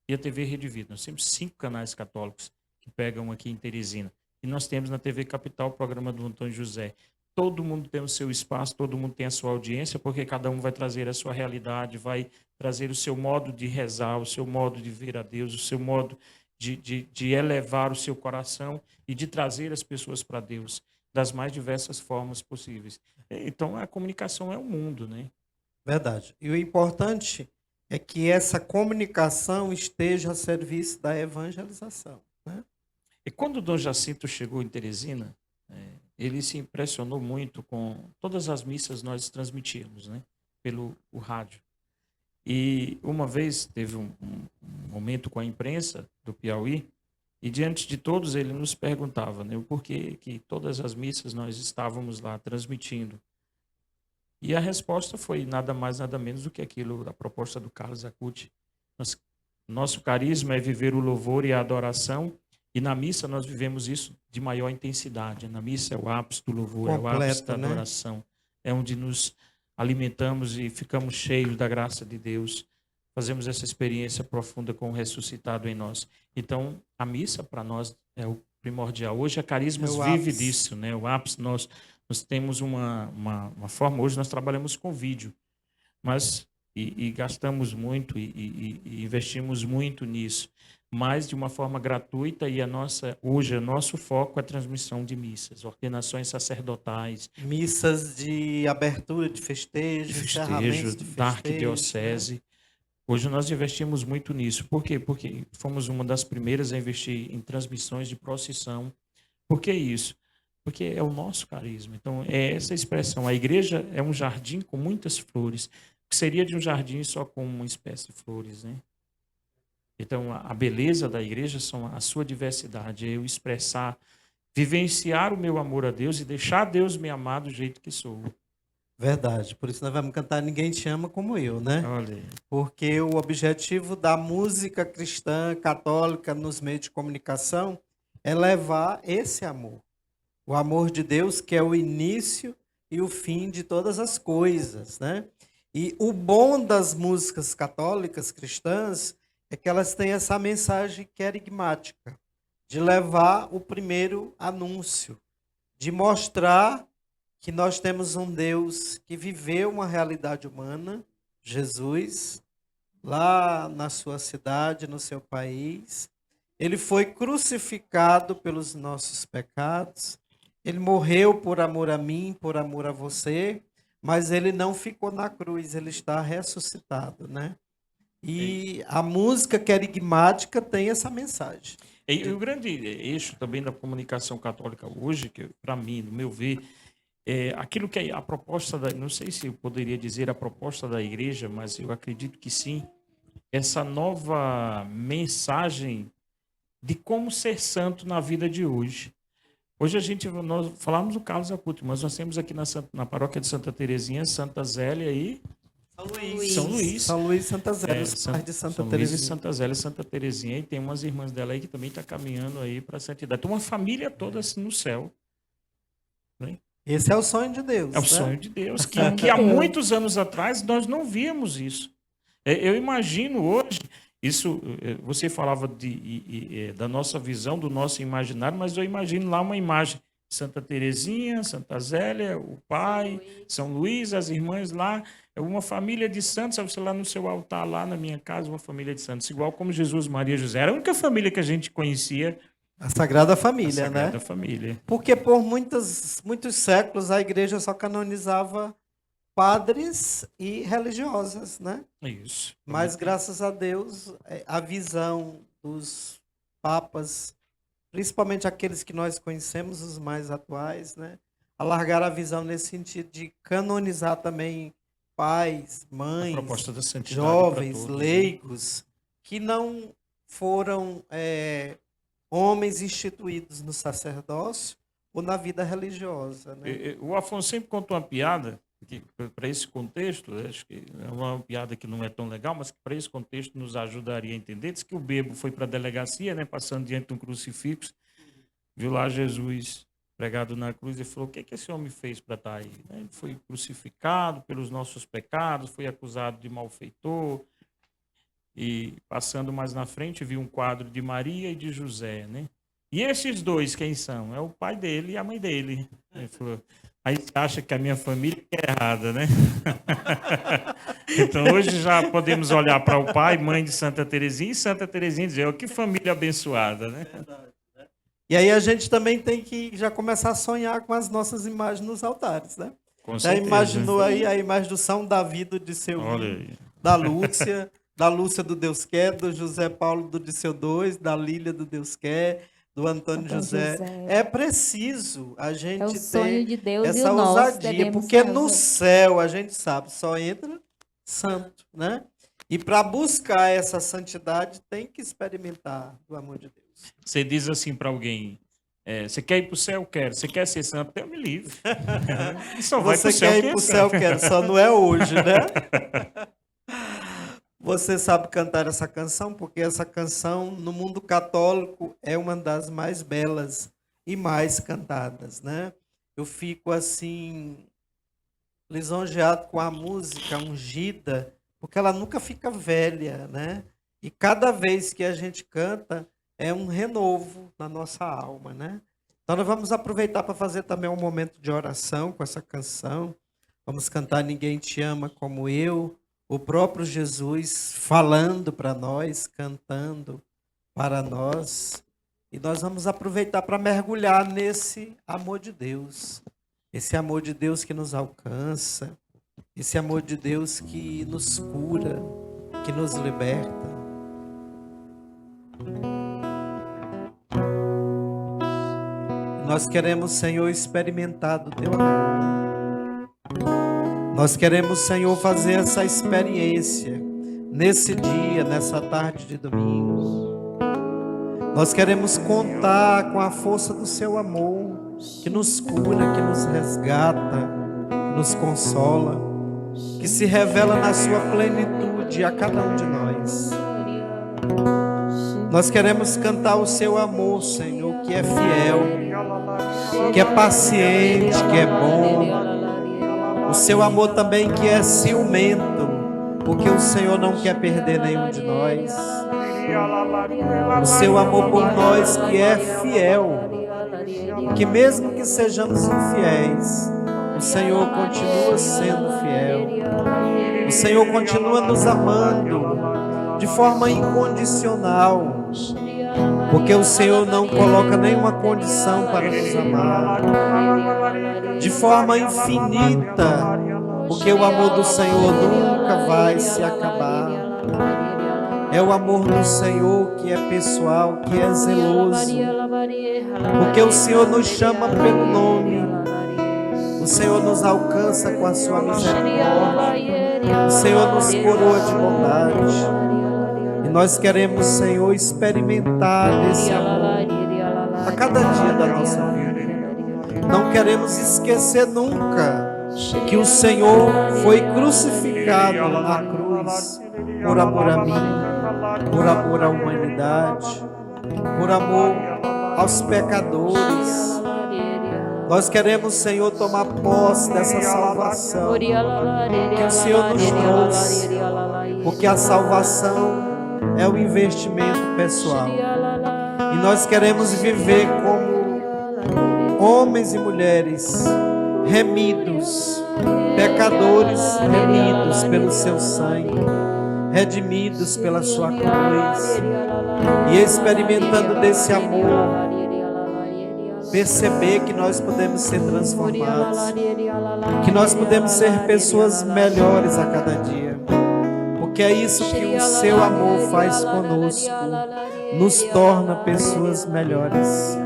e a TV Rede Vida. Nós temos 5 canais católicos que pegam aqui em Teresina. E nós temos na TV Capital o programa do Antônio José. Todo mundo tem o seu espaço, todo mundo tem a sua audiência, porque cada um vai trazer a sua realidade, vai trazer o seu modo de rezar, o seu modo de ver a Deus, o seu modo de elevar o seu coração e de trazer as pessoas para Deus das mais diversas formas possíveis. Então, a comunicação é o mundo, né? Verdade. E o importante é que essa comunicação esteja a serviço da evangelização, né? E quando o Dom Jacinto chegou em Teresina, ele se impressionou muito com todas as missas nós transmitíamos, né, pelo rádio. E uma vez teve um momento com a imprensa do Piauí, e diante de todos ele nos perguntava, né, o porquê que todas as missas nós estávamos lá transmitindo. E a resposta foi nada mais, nada menos do que aquilo, a proposta do Carlos Acuti. Nosso carisma é viver o louvor e a adoração. E na missa nós vivemos isso de maior intensidade. Na missa é o ápice do louvor, é o ápice da adoração. É onde nos alimentamos e ficamos cheios da graça de Deus. Fazemos essa experiência profunda com o ressuscitado em nós. Então, a missa para nós é o primordial. Hoje a Carismas É o vive ápice. disso, né? O ápice, nós temos uma forma, hoje nós trabalhamos com vídeo, mas e gastamos muito e investimos muito nisso, mas de uma forma gratuita, e hoje o nosso foco é a transmissão de missas, ordenações sacerdotais, Missas de abertura de festejo, de encerramentos festejo de da festejo, né? arquidiocese. Hoje nós investimos muito nisso. Por quê? Porque fomos uma das primeiras a investir em transmissões de procissão. Por que isso? Porque é o nosso carisma. Então, é essa expressão. A igreja é um jardim com muitas flores. O que seria de um jardim só com uma espécie de flores, né? Então, a beleza da igreja são a sua diversidade. É eu expressar, vivenciar o meu amor a Deus e deixar Deus me amar do jeito que sou. Verdade. Por isso nós vamos cantar Ninguém Te Ama Como Eu, né? Olha aí. Porque o objetivo da música cristã, católica, nos meios de comunicação, é levar esse amor. O amor de Deus, que é o início e o fim de todas as coisas, né? E o bom das músicas católicas cristãs é que elas têm essa mensagem querigmática, de levar o primeiro anúncio, de mostrar que nós temos um Deus que viveu uma realidade humana, Jesus, lá na sua cidade, no seu país. Ele foi crucificado pelos nossos pecados. Ele morreu por amor a mim, por amor a você, mas ele não ficou na cruz, ele está ressuscitado, né? E a música querigmática tem essa mensagem. E o grande eixo também da comunicação católica hoje, que para mim, no meu ver, é aquilo que é a proposta não sei se eu poderia dizer a proposta da igreja, mas eu acredito que sim, essa nova mensagem de como ser santo na vida de hoje. Hoje nós falamos do Carlos Acuti, mas nós temos aqui na paróquia de Santa Terezinha, Santa Zélia e São Luís. São Luís e Santa Zélia, os São, pais de Santa São Luís e Terezinha. Santa Zélia e Santa Terezinha, e tem umas irmãs dela aí que também estão caminhando aí para a santidade. Tem uma família toda assim, no céu. Né? Esse é o sonho de Deus. É o né? sonho de Deus, sonho de que há Deus. muitos anos atrás nós não víamos isso. Eu imagino hoje, isso você falava da nossa visão, do nosso imaginário, mas eu imagino lá uma imagem. Santa Terezinha, Santa Zélia, o pai, São Luís, as irmãs lá, uma família de santos, você lá no seu altar, lá na minha casa, uma família de santos, igual como Jesus, Maria e José. Era a única família que a gente conhecia, A Sagrada a Família, Sagrada né? Família. Porque por muitos séculos a igreja só canonizava padres e religiosas, né? Isso. Mas graças a Deus, a visão dos papas, principalmente aqueles que nós conhecemos, os mais atuais, né? Alargaram a visão nesse sentido de canonizar também pais, A mães, proposta da santidade jovens, para todos, né? leigos, que não foram homens instituídos no sacerdócio ou na vida religiosa, né? O Afonso sempre conta uma piada, para esse contexto, acho que é uma piada que não é tão legal, mas que para esse contexto nos ajudaria a entender. Diz que o bêbado foi para a delegacia, né, passando diante de um crucifixo, viu lá Jesus pregado na cruz e falou: o que que esse homem fez para estar aí? Ele foi crucificado pelos nossos pecados, foi acusado de malfeitor. E passando mais na frente, viu um quadro de Maria e de José, né? E esses dois, quem são? É o pai dele e a mãe dele. Ele falou: aí você acha que a minha família é errada, né? Então hoje já podemos olhar para o pai, mãe de Santa Terezinha, e Santa Terezinha dizer: oh, que família abençoada, né? E aí a gente também tem que já começar a sonhar com as nossas imagens nos altares, né? Com Já certeza. imaginou aí a imagem do São Davi do Disseu Olha 1, aí. da Lúcia do Deus Quer, do José Paulo do Disseu 2, da Lília do Deus Quer, do Antônio José. É preciso a gente É o sonho ter de Deus e essa o nosso ousadia, devemos porque fazer. no céu, a gente sabe, só entra santo, né? E para buscar essa santidade, tem que experimentar do amor de Deus. Você diz assim para alguém: você quer ir para o céu? Quero. Você quer ser santo? Deus me livre. Só vai Você pro céu quer ir quem é para o céu, santo. quero, só não é hoje, né? Você sabe cantar essa canção? Porque essa canção, no mundo católico, é uma das mais belas e mais cantadas, né? Eu fico, assim, lisonjeado com a música ungida, porque ela nunca fica velha, né? E cada vez que a gente canta, é um renovo na nossa alma, né? Então nós vamos aproveitar para fazer também um momento de oração com essa canção. Vamos cantar Ninguém Te Ama Como Eu, o próprio Jesus falando para nós, cantando para nós. E nós vamos aproveitar para mergulhar nesse amor de Deus. Esse amor de Deus que nos alcança, esse amor de Deus que nos cura, que nos liberta. Nós queremos, Senhor, experimentar do Teu amor. Nós queremos, Senhor, fazer essa experiência nesse dia, nessa tarde de domingo. Nós queremos contar com a força do Seu amor, que nos cura, que nos resgata, que nos consola, que se revela na Sua plenitude a cada um de nós. Nós queremos cantar o Seu amor, Senhor, que é fiel, que é paciente, que é bom. O Seu amor também que é ciumento, porque o Senhor não quer perder nenhum de nós. O Seu amor por nós que é fiel, que mesmo que sejamos infiéis, o Senhor continua sendo fiel. O Senhor continua nos amando de forma incondicional, porque o Senhor não coloca nenhuma condição para nos amar. De forma infinita, porque o amor do Senhor nunca vai se acabar. É o amor do Senhor que é pessoal, que é zeloso, porque o Senhor nos chama pelo nome. O Senhor nos alcança com a sua misericórdia. O Senhor nos coroa de bondade. E nós queremos, Senhor, experimentar esse amor a cada dia da nossa vida. Não queremos esquecer nunca que o Senhor foi crucificado na cruz por amor a mim, por amor à humanidade, por amor aos pecadores. Nós queremos, Senhor, tomar posse dessa salvação que o Senhor nos trouxe, porque a salvação é o investimento pessoal. E nós queremos viver como homens e mulheres remidos, pecadores remidos pelo Seu sangue, redimidos pela Sua cruz, e experimentando desse amor, perceber que nós podemos ser transformados, que nós podemos ser pessoas melhores a cada dia, porque é isso que o Seu amor faz conosco, nos torna pessoas melhores.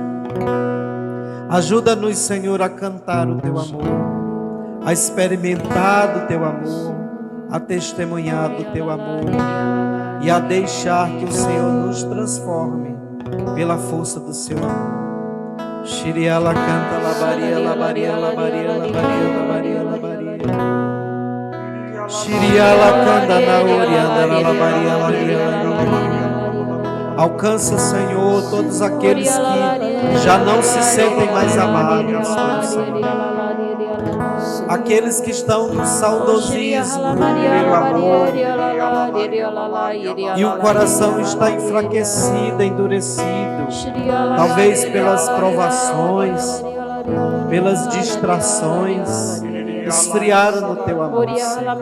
Ajuda-nos, Senhor, a cantar o Teu amor, a experimentar do Teu amor, a testemunhar do Teu amor e a deixar que o Senhor nos transforme pela força do Seu amor. Shiriala canta labaria, labaria, labaria, labaria, labaria, labaria. Shiriala canta na orianda, labaria, labaria, labaria. Alcança, Senhor, todos aqueles que já não se sentem mais amados pelo Senhor. Aqueles que estão no saudosismo pelo amor e o coração está enfraquecido, endurecido, talvez pelas provações, pelas distrações, esfriaram no Teu amor, Senhor.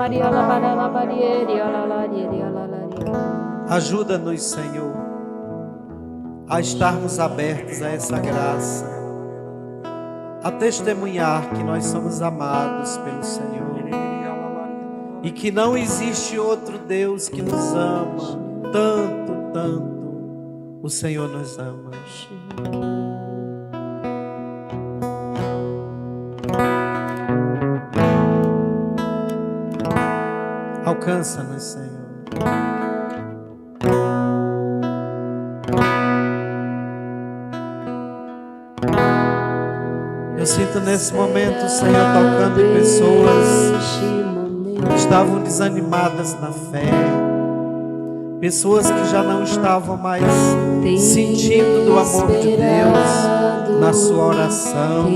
Ajuda-nos, Senhor, a estarmos abertos a essa graça, a testemunhar que nós somos amados pelo Senhor e que não existe outro Deus que nos ama tanto, tanto. O Senhor nos ama. Alcança-nos, Senhor. Eu sinto nesse momento o Senhor tocando em pessoas que estavam desanimadas na fé, pessoas que já não estavam mais sentindo do amor de Deus na sua oração,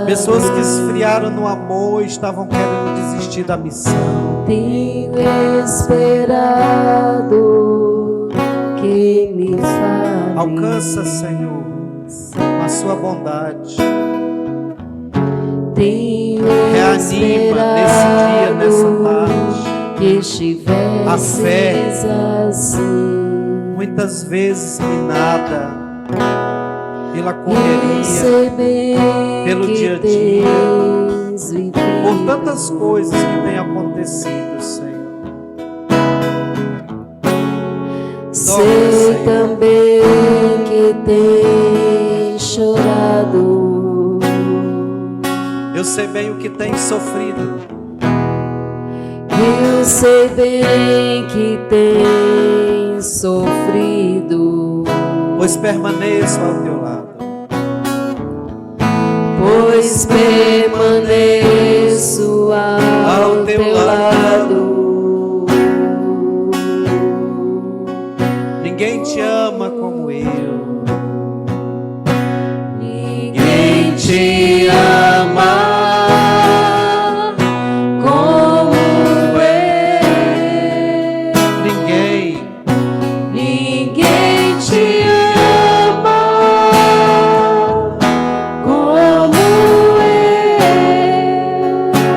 pessoas que esfriaram no amor e estavam querendo desistir da missão. Tenho esperado que Alcança, Senhor, a sua bondade. Reanima nesse dia, nessa tarde, a fé, muitas vezes minada pela correria, pelo dia a dia, por tantas coisas que têm acontecido, Senhor. Sei também que tem chorado. Eu sei bem o que tem sofrido. Eu sei bem que tem sofrido. Pois permaneço ao teu lado. Pois permaneço ao teu lado. Ninguém te ama como eu. Ninguém te ama como eu. Ninguém te ama como eu.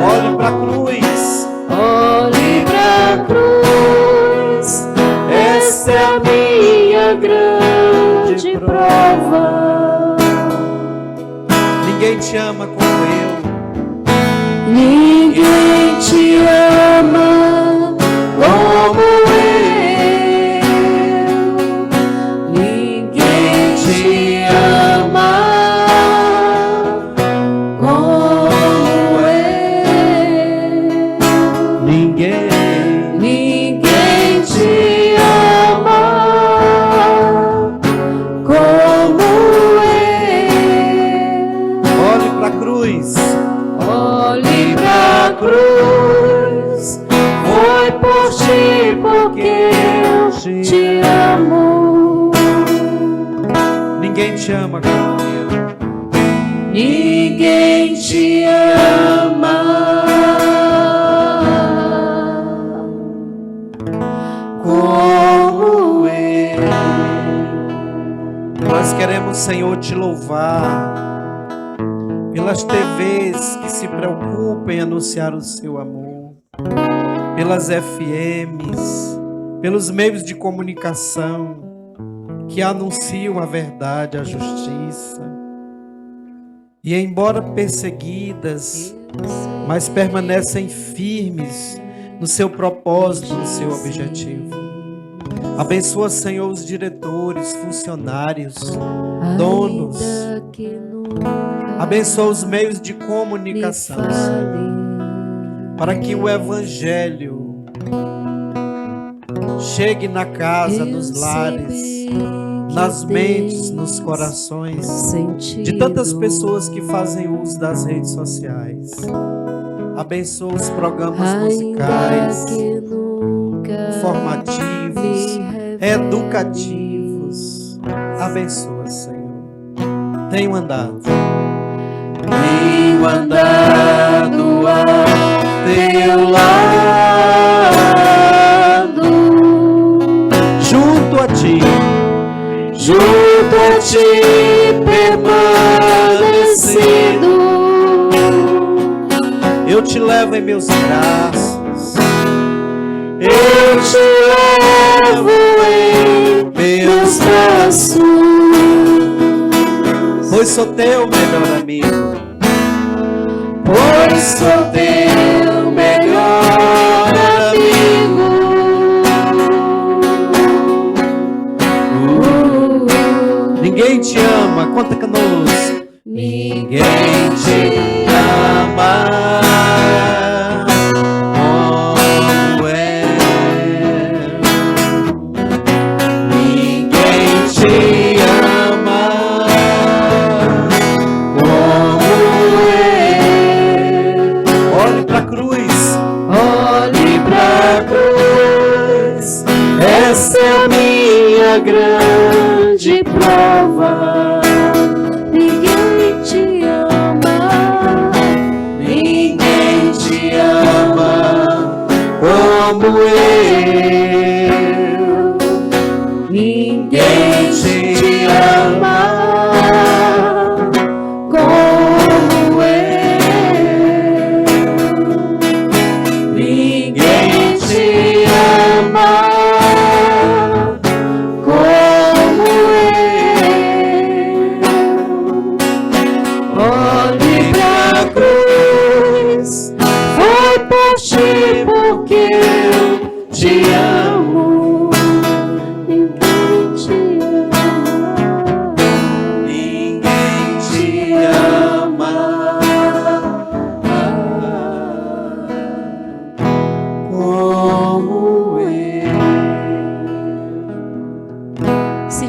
Olhe para a cruz. Olhe pra cruz. Essa é a minha grande prova. Ninguém te ama como eu. Ninguém te ama como eu. Ninguém te ama como eu. Ninguém te ama como eu. Olhe para a cruz. Olhe pra cruz. Foi por ti porque eu te amo. Ninguém te ama como eu. Ninguém te ama como eu. Nós queremos, Senhor, te louvar pelas TVs que se preocupam em anunciar o seu amor, pelas FMs, pelos meios de comunicação que anunciam a verdade, a justiça. E embora perseguidas, mas permanecem firmes no seu propósito, no seu objetivo. Abençoa, Senhor, os diretores, funcionários, donos. Abençoa os meios de comunicação, Senhor, para que o Evangelho chegue na casa, nos lares, nas mentes, nos corações de tantas pessoas que fazem uso das redes sociais. Abençoa os programas musicais, informativos, educativos. Abençoa, Senhor. Tenho andado ao teu lado, junto a ti permanecido. Eu te levo em meus braços, eu te levo em meus braços, pois sou teu melhor amigo. Pois sou teu melhor amigo. Ninguém te ama, conta conosco. Ninguém te ama como eu. Ninguém te ama como eu. Olhe pra cruz. Olhe pra cruz. Essa é a minha grande prova. Ninguém te ama. Ninguém te ama como eu. Ninguém te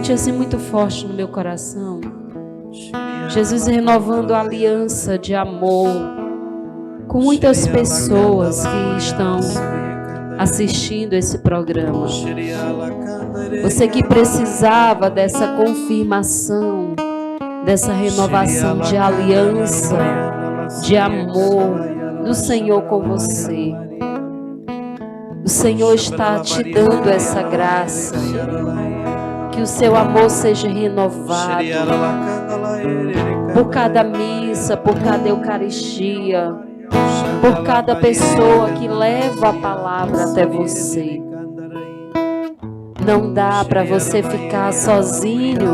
senti assim muito forte no meu coração. Jesus renovando a aliança de amor com muitas pessoas que estão assistindo esse programa. Você que precisava dessa confirmação, dessa renovação de aliança, de amor do Senhor com você. O Senhor está te dando essa graça. Que o seu amor seja renovado por cada missa, por cada Eucaristia, por cada pessoa que leva a palavra até você. Não dá para você ficar sozinho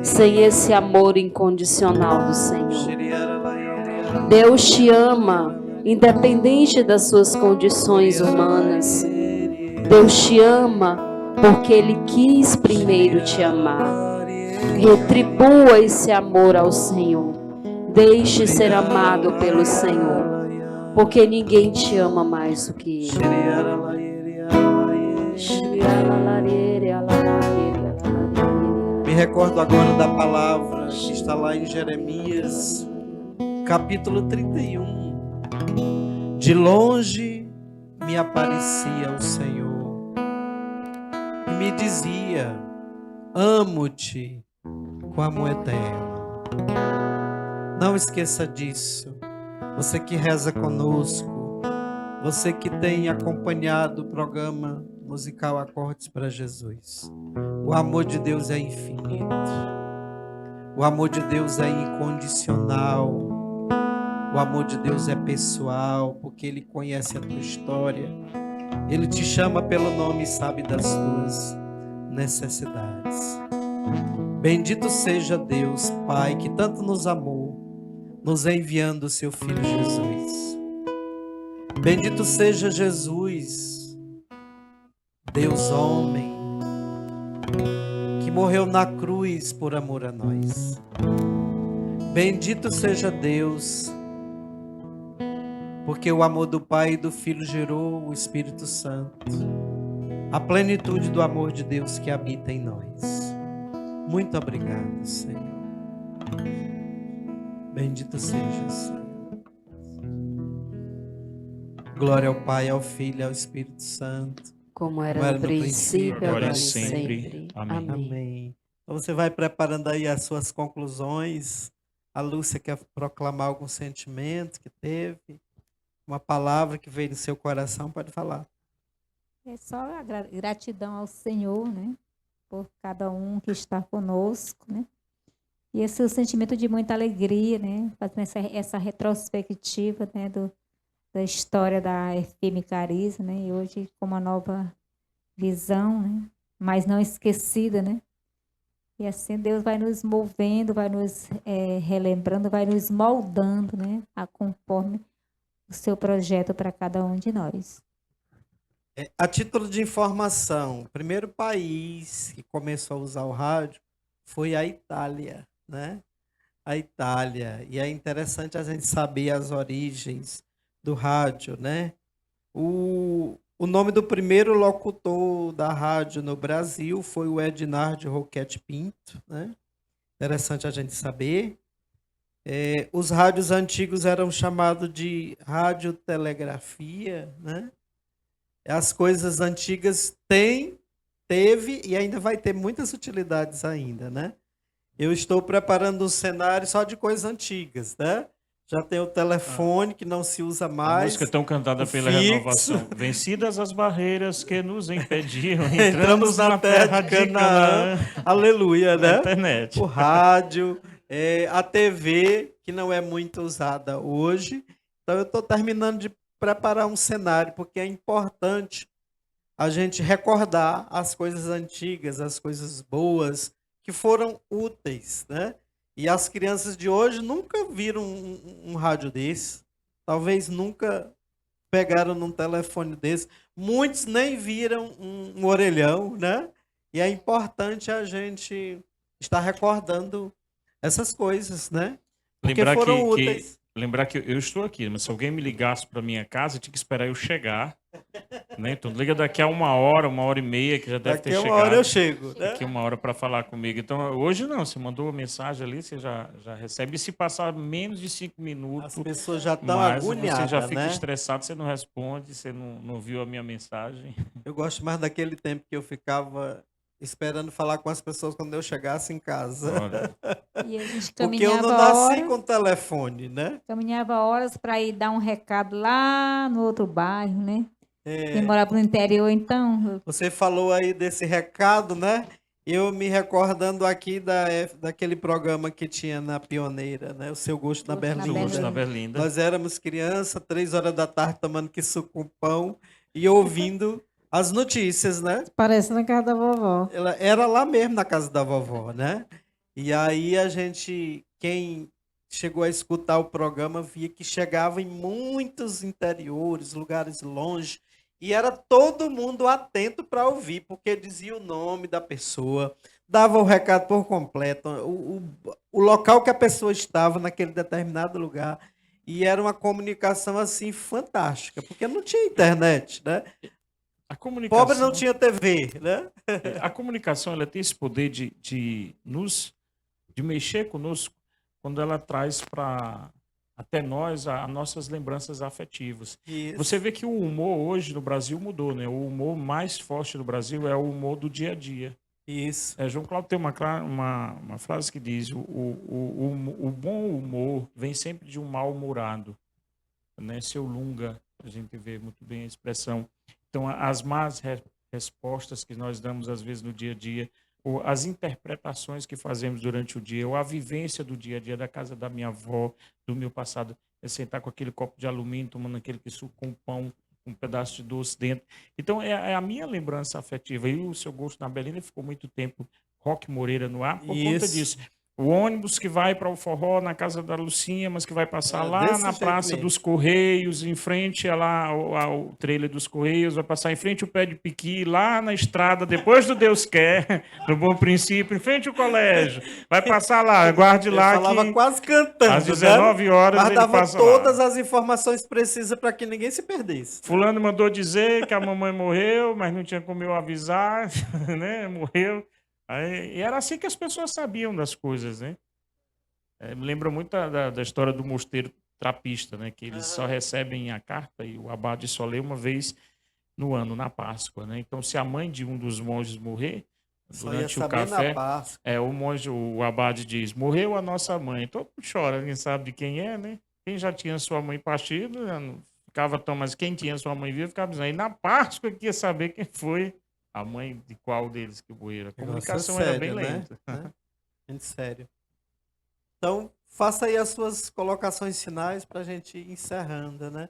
sem esse amor incondicional do Senhor. Deus te ama, independente das suas condições humanas. Deus te ama porque Ele quis primeiro te amar. Retribua esse amor ao Senhor. Deixe ser amado pelo Senhor, porque ninguém te ama mais do que Ele. Me recordo agora da palavra que está lá em Jeremias, capítulo 31. De longe me aparecia o Senhor e me dizia: amo-te com amor eterno. Não esqueça disso. Você que reza conosco, você que tem acompanhado o programa musical Acordes para Jesus. O amor de Deus é infinito. O amor de Deus é incondicional. O amor de Deus é pessoal, porque Ele conhece a tua história. Ele te chama pelo nome e sabe das tuas necessidades. Bendito seja Deus, Pai, que tanto nos amou, nos enviando o seu Filho Jesus. Bendito seja Jesus, Deus homem, que morreu na cruz por amor a nós. Bendito seja Deus, porque o amor do Pai e do Filho gerou o Espírito Santo, a plenitude do amor de Deus que habita em nós. Muito obrigado, Senhor. Bendito seja, Senhor. Glória ao Pai, ao Filho e ao Espírito Santo. Como era no princípio, agora e sempre. sempre. Amém. Amém. Então você vai preparando aí as suas conclusões. A Lúcia quer proclamar algum sentimento que teve, uma palavra que veio no seu coração, pode falar. É só a gratidão ao Senhor, né? Por cada um que está conosco, né? E esse sentimento de muita alegria, né? Fazendo essa retrospectiva, né? Da história da FM Cariza, né? E hoje com uma nova visão, né? Mas não esquecida, né? E assim Deus vai nos movendo, vai nos relembrando, vai nos moldando, né? Conforme o seu projeto para cada um de nós. A título de informação, o primeiro país que começou a usar o rádio foi a Itália, né? A Itália. E é interessante a gente saber as origens do rádio, né? O nome do primeiro locutor da rádio no Brasil foi o Ednardo Roquete Pinto, né? Interessante a gente saber. Os rádios antigos eram chamados de radiotelegrafia, né? As coisas antigas teve e ainda vai ter muitas utilidades ainda, né? Eu estou preparando um cenário só de coisas antigas, né? Já tem o telefone que não se usa mais. A música tão cantada pela fixo. renovação. Vencidas as barreiras que nos impediam, Entramos na terra de Canaã. Aleluia, né? A internet. O rádio, a TV, que não é muito usada hoje. Então eu estou terminando de preparar um cenário, porque é importante a gente recordar as coisas antigas, as coisas boas, que foram úteis, né? E as crianças de hoje nunca viram um rádio desse, talvez nunca pegaram num telefone desse, muitos nem viram um orelhão, né? E é importante a gente estar recordando essas coisas, né? Porque Lembrar foram que úteis. lembrar que eu estou aqui, mas se alguém me ligasse para minha casa, eu tinha que esperar eu chegar, né? Então liga daqui a 1 hora, 1 hora e meia, que já deve Daqui ter a chegado. uma hora eu chego, né? Daqui a 1 hora para falar comigo. Então hoje não, você mandou uma mensagem ali, você já recebe. E se passar menos de 5 As minutos, pessoas já estão mas você já agoniadas, fica né? estressado, você não responde, você não viu a minha mensagem. Eu gosto mais daquele tempo que eu ficava esperando falar com as pessoas quando eu chegasse em casa. Olha, E a gente Porque eu não caminhava nasci horas, com telefone, né? para ir dar um recado lá no outro bairro, né? Quem É, morava no interior, então, você falou aí desse recado, né? Eu me recordando aqui daquele programa que tinha na Pioneira, né? O Seu Gosto na Gosto na seu gosto na Berlinda. Berlinda. Nós éramos criança, 3 horas da tarde, tomando que suco com pão e ouvindo as notícias, né? Parece na casa da vovó. Ela era lá mesmo na casa da vovó, né? E aí quem chegou a escutar o programa, via que chegava em muitos interiores, lugares longe, e era todo mundo atento para ouvir, porque dizia o nome da pessoa, dava o recado por completo, o local que a pessoa estava naquele determinado lugar. E era uma comunicação assim fantástica, porque não tinha internet, né? A Pobre comunicação, não tinha TV, né? a comunicação ela tem esse poder de mexer conosco quando ela traz para até nós as nossas lembranças afetivas. Você Isso. vê que o humor hoje no Brasil mudou, né? O humor mais forte do Brasil é o humor do dia a dia. Isso. João Cláudio tem uma frase que diz: o bom humor vem sempre de um mal-humorado, né? Seu Lunga, a gente vê muito bem a expressão. Então, as más respostas que nós damos às vezes no dia a dia, ou as interpretações que fazemos durante o dia, ou a vivência do dia a dia da casa da minha avó, do meu passado, é sentar com aquele copo de alumínio, tomando aquele que suco com pão, um pedaço de doce dentro. Então, é a minha lembrança afetiva. E o Seu Gosto na Berlinda ficou muito tempo Roque Moreira no ar por conta Isso. disso. O ônibus que vai para o forró na casa da Lucinha, mas que vai passar lá Desse na jeito Praça mesmo. dos Correios, em frente ao trailer dos Correios, vai passar em frente ao Pé de Piqui, lá na estrada, depois do Deus Quer, do Bom Princípio, em frente ao colégio. Vai passar lá, aguarde Ele lá falava que quase cantando, às 19 horas Mas ele dava passa todas lá. as informações precisas para que ninguém se perdesse. Fulano mandou dizer que a mamãe morreu, mas não tinha como eu avisar, né? Morreu. E era assim que as pessoas sabiam das coisas, né? Me lembra muito da história do mosteiro trapista, né? Que eles só recebem a carta e o abade só lê uma vez no ano, na Páscoa, né? Então, se a mãe de um dos monges morrer, Só ia durante o saber na café, Páscoa. o abade diz, morreu a nossa mãe. Todo mundo chora, ninguém sabe de quem é, né? Quem já tinha sua mãe partida, já não ficava tão, mas quem tinha sua mãe viva ficava dizendo. E na Páscoa que ia saber quem foi a mãe de qual deles que morreram. A comunicação era bem lenta. Né? Muito sério. Então, faça aí as suas colocações finais para a gente ir encerrando, né?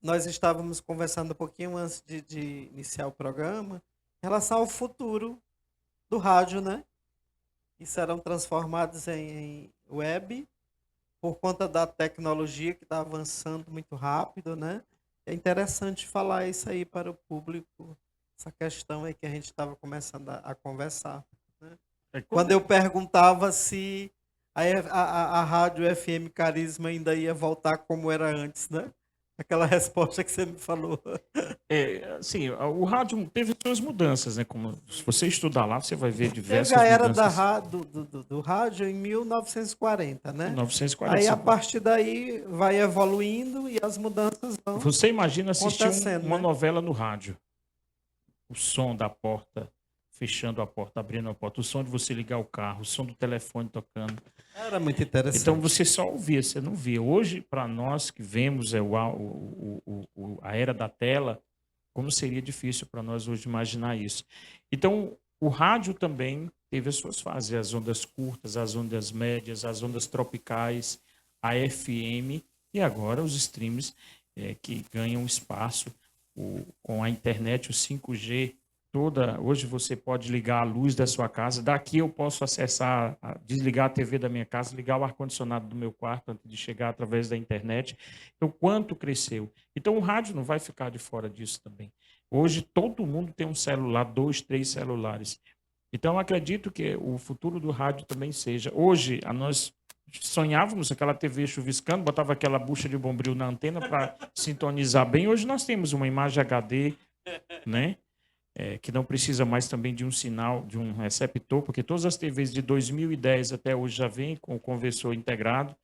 Nós estávamos conversando um pouquinho antes de iniciar o programa em relação ao futuro do rádio, né? Que serão transformados em web por conta da tecnologia que está avançando muito rápido, né? É interessante falar isso aí para o público, essa questão aí que a gente estava começando a conversar. Quando eu perguntava se a rádio FM Carisma ainda ia voltar como era antes, né? Aquela resposta que você me falou. Sim, o rádio teve suas mudanças, né? Como, se você estudar lá, você vai ver diversas Teve a era mudanças. do rádio em 1940, né? 1940. Aí a partir daí vai evoluindo e as mudanças vão Você imagina assistir acontecendo, uma né? novela no rádio. O som da porta, fechando a porta, abrindo a porta, o som de você ligar o carro, o som do telefone tocando. Era muito interessante. Então você só ouvia, você não via. Hoje, para nós que vemos a era da tela, como seria difícil para nós hoje imaginar isso. Então, o rádio também teve as suas fases, as ondas curtas, as ondas médias, as ondas tropicais, a FM e agora os streams que ganham espaço com a internet, o 5G. Hoje você pode ligar a luz da sua casa. Daqui eu posso acessar, desligar a TV da minha casa, ligar o ar-condicionado do meu quarto antes de chegar através da internet. Então, quanto cresceu? Então, o rádio não vai ficar de fora disso também. Hoje, todo mundo tem um celular, 2, 3 celulares. Então, eu acredito que o futuro do rádio também seja. Hoje, nós sonhávamos aquela TV chuviscando, botava aquela bucha de bombril na antena para sintonizar bem. Hoje nós temos uma imagem HD, né? Que não precisa mais também de um sinal, de um receptor, porque todas as TVs de 2010 até hoje já vêm com o conversor integrado.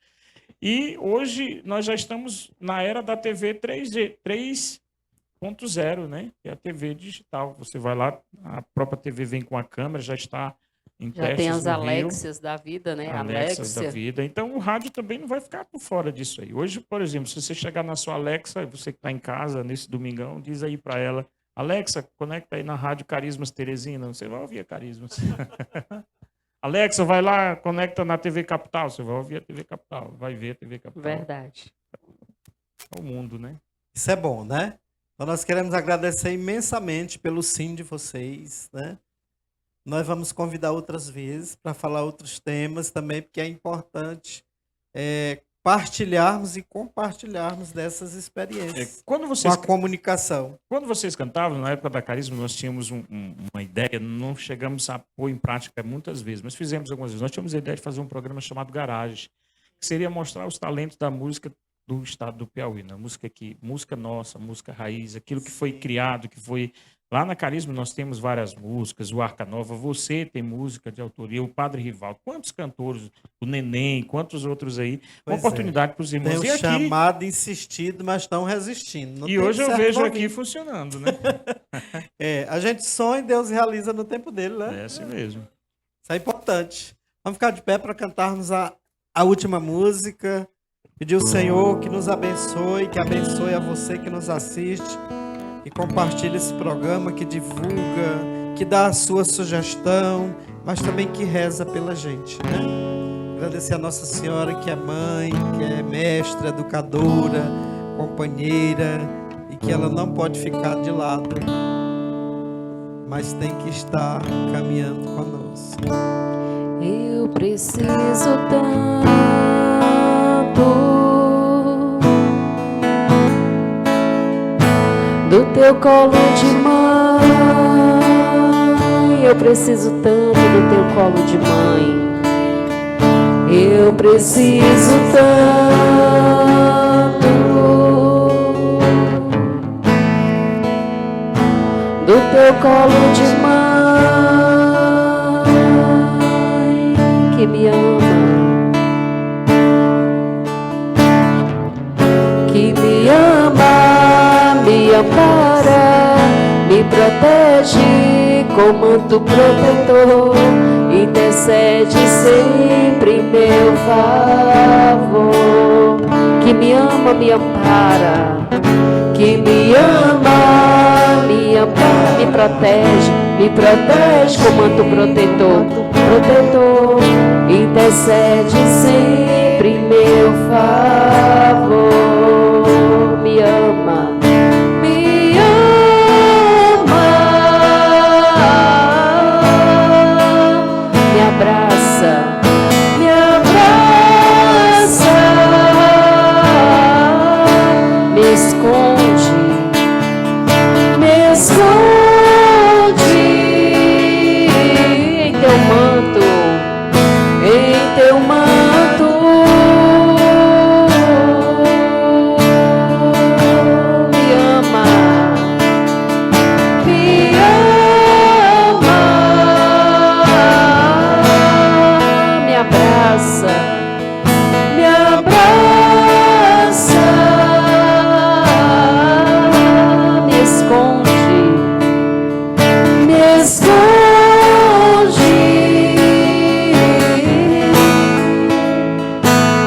E hoje nós já estamos na era da TV 3.0, né? Que é a TV digital. Você vai lá, a própria TV vem com a câmera, já está em Já testes tem as no Rio. Alexias da vida, né? Alexas da Alexia. vida. Então, o rádio também não vai ficar por fora disso aí. Hoje, por exemplo, se você chegar na sua Alexa, você que está em casa nesse domingão, diz aí para ela, Alexa, conecta aí na rádio Carismas Teresina. Você vai ouvir a Carismas. Alexa, vai lá, conecta na TV Capital. Você vai ouvir a TV Capital. Vai ver a TV Capital. Verdade. É o mundo, né? Isso é bom, né? Então nós queremos agradecer imensamente pelo sim de vocês, né? Nós vamos convidar outras vezes para falar outros temas também, porque é importante partilharmos e compartilharmos dessas experiências Quando com vocês a comunicação. Quando vocês cantavam, na época da Carisma, nós tínhamos uma ideia, não chegamos a pôr em prática muitas vezes, mas fizemos algumas vezes. Nós tínhamos a ideia de fazer um programa chamado Garage, que seria mostrar os talentos da música do estado do Piauí, né? Música nossa, música raiz, aquilo que foi criado, que foi... Lá na Carisma nós temos várias músicas, o Arca Nova, você tem música de autoria, o Padre Rivaldo, quantos cantores, o Neném, quantos outros aí, uma Pois oportunidade para os irmãos. Tem E um aqui, chamado insistido, mas estão resistindo. No e tempo hoje eu certo vejo vão aqui vir. funcionando, né? A gente sonha e Deus realiza no tempo dele, né? É assim mesmo. Isso é importante. Vamos ficar de pé para cantarmos a última música. Pedir ao Senhor que nos abençoe, que abençoe a você que nos assiste, que compartilha esse programa, que divulga, que dá a sua sugestão, mas também que reza pela gente, né? Agradecer a Nossa Senhora, que é mãe, que é mestra, educadora, companheira, e que ela não pode ficar de lado, mas tem que estar caminhando conosco. Eu preciso tanto do teu colo de mãe. Eu preciso tanto do teu colo de mãe. Eu preciso tanto do teu colo de mãe que me ama, que me ama, me ampara, me protege com manto protetor, intercede sempre em meu favor, que me ama, me ampara, que me ama, me ampara, me protege com manto protetor, intercede sempre em meu favor, me ama, me abraça, me esconde em teu manto, me ama, me abraça, me esconde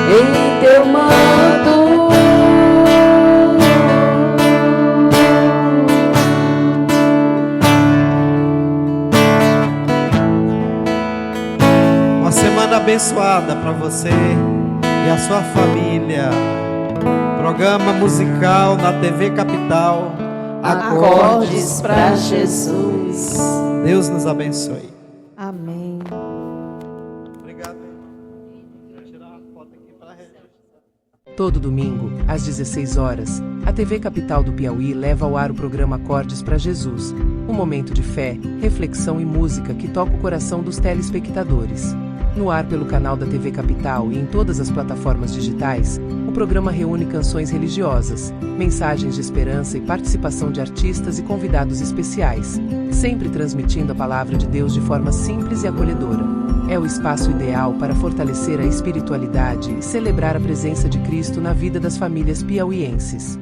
em teu manto. Uma semana abençoada para você e a sua família. Programa musical na TV Capital. Acordes para Jesus. Deus nos abençoe. Amém. Obrigado. Vou tirar uma foto aqui para registrar. Todo domingo, às 16 horas, a TV Capital do Piauí leva ao ar o programa Acordes para Jesus, um momento de fé, reflexão e música que toca o coração dos telespectadores. No ar pelo canal da TV Capital e em todas as plataformas digitais, o programa reúne canções religiosas, mensagens de esperança e participação de artistas e convidados especiais, sempre transmitindo a palavra de Deus de forma simples e acolhedora. É o espaço ideal para fortalecer a espiritualidade e celebrar a presença de Cristo na vida das famílias piauienses.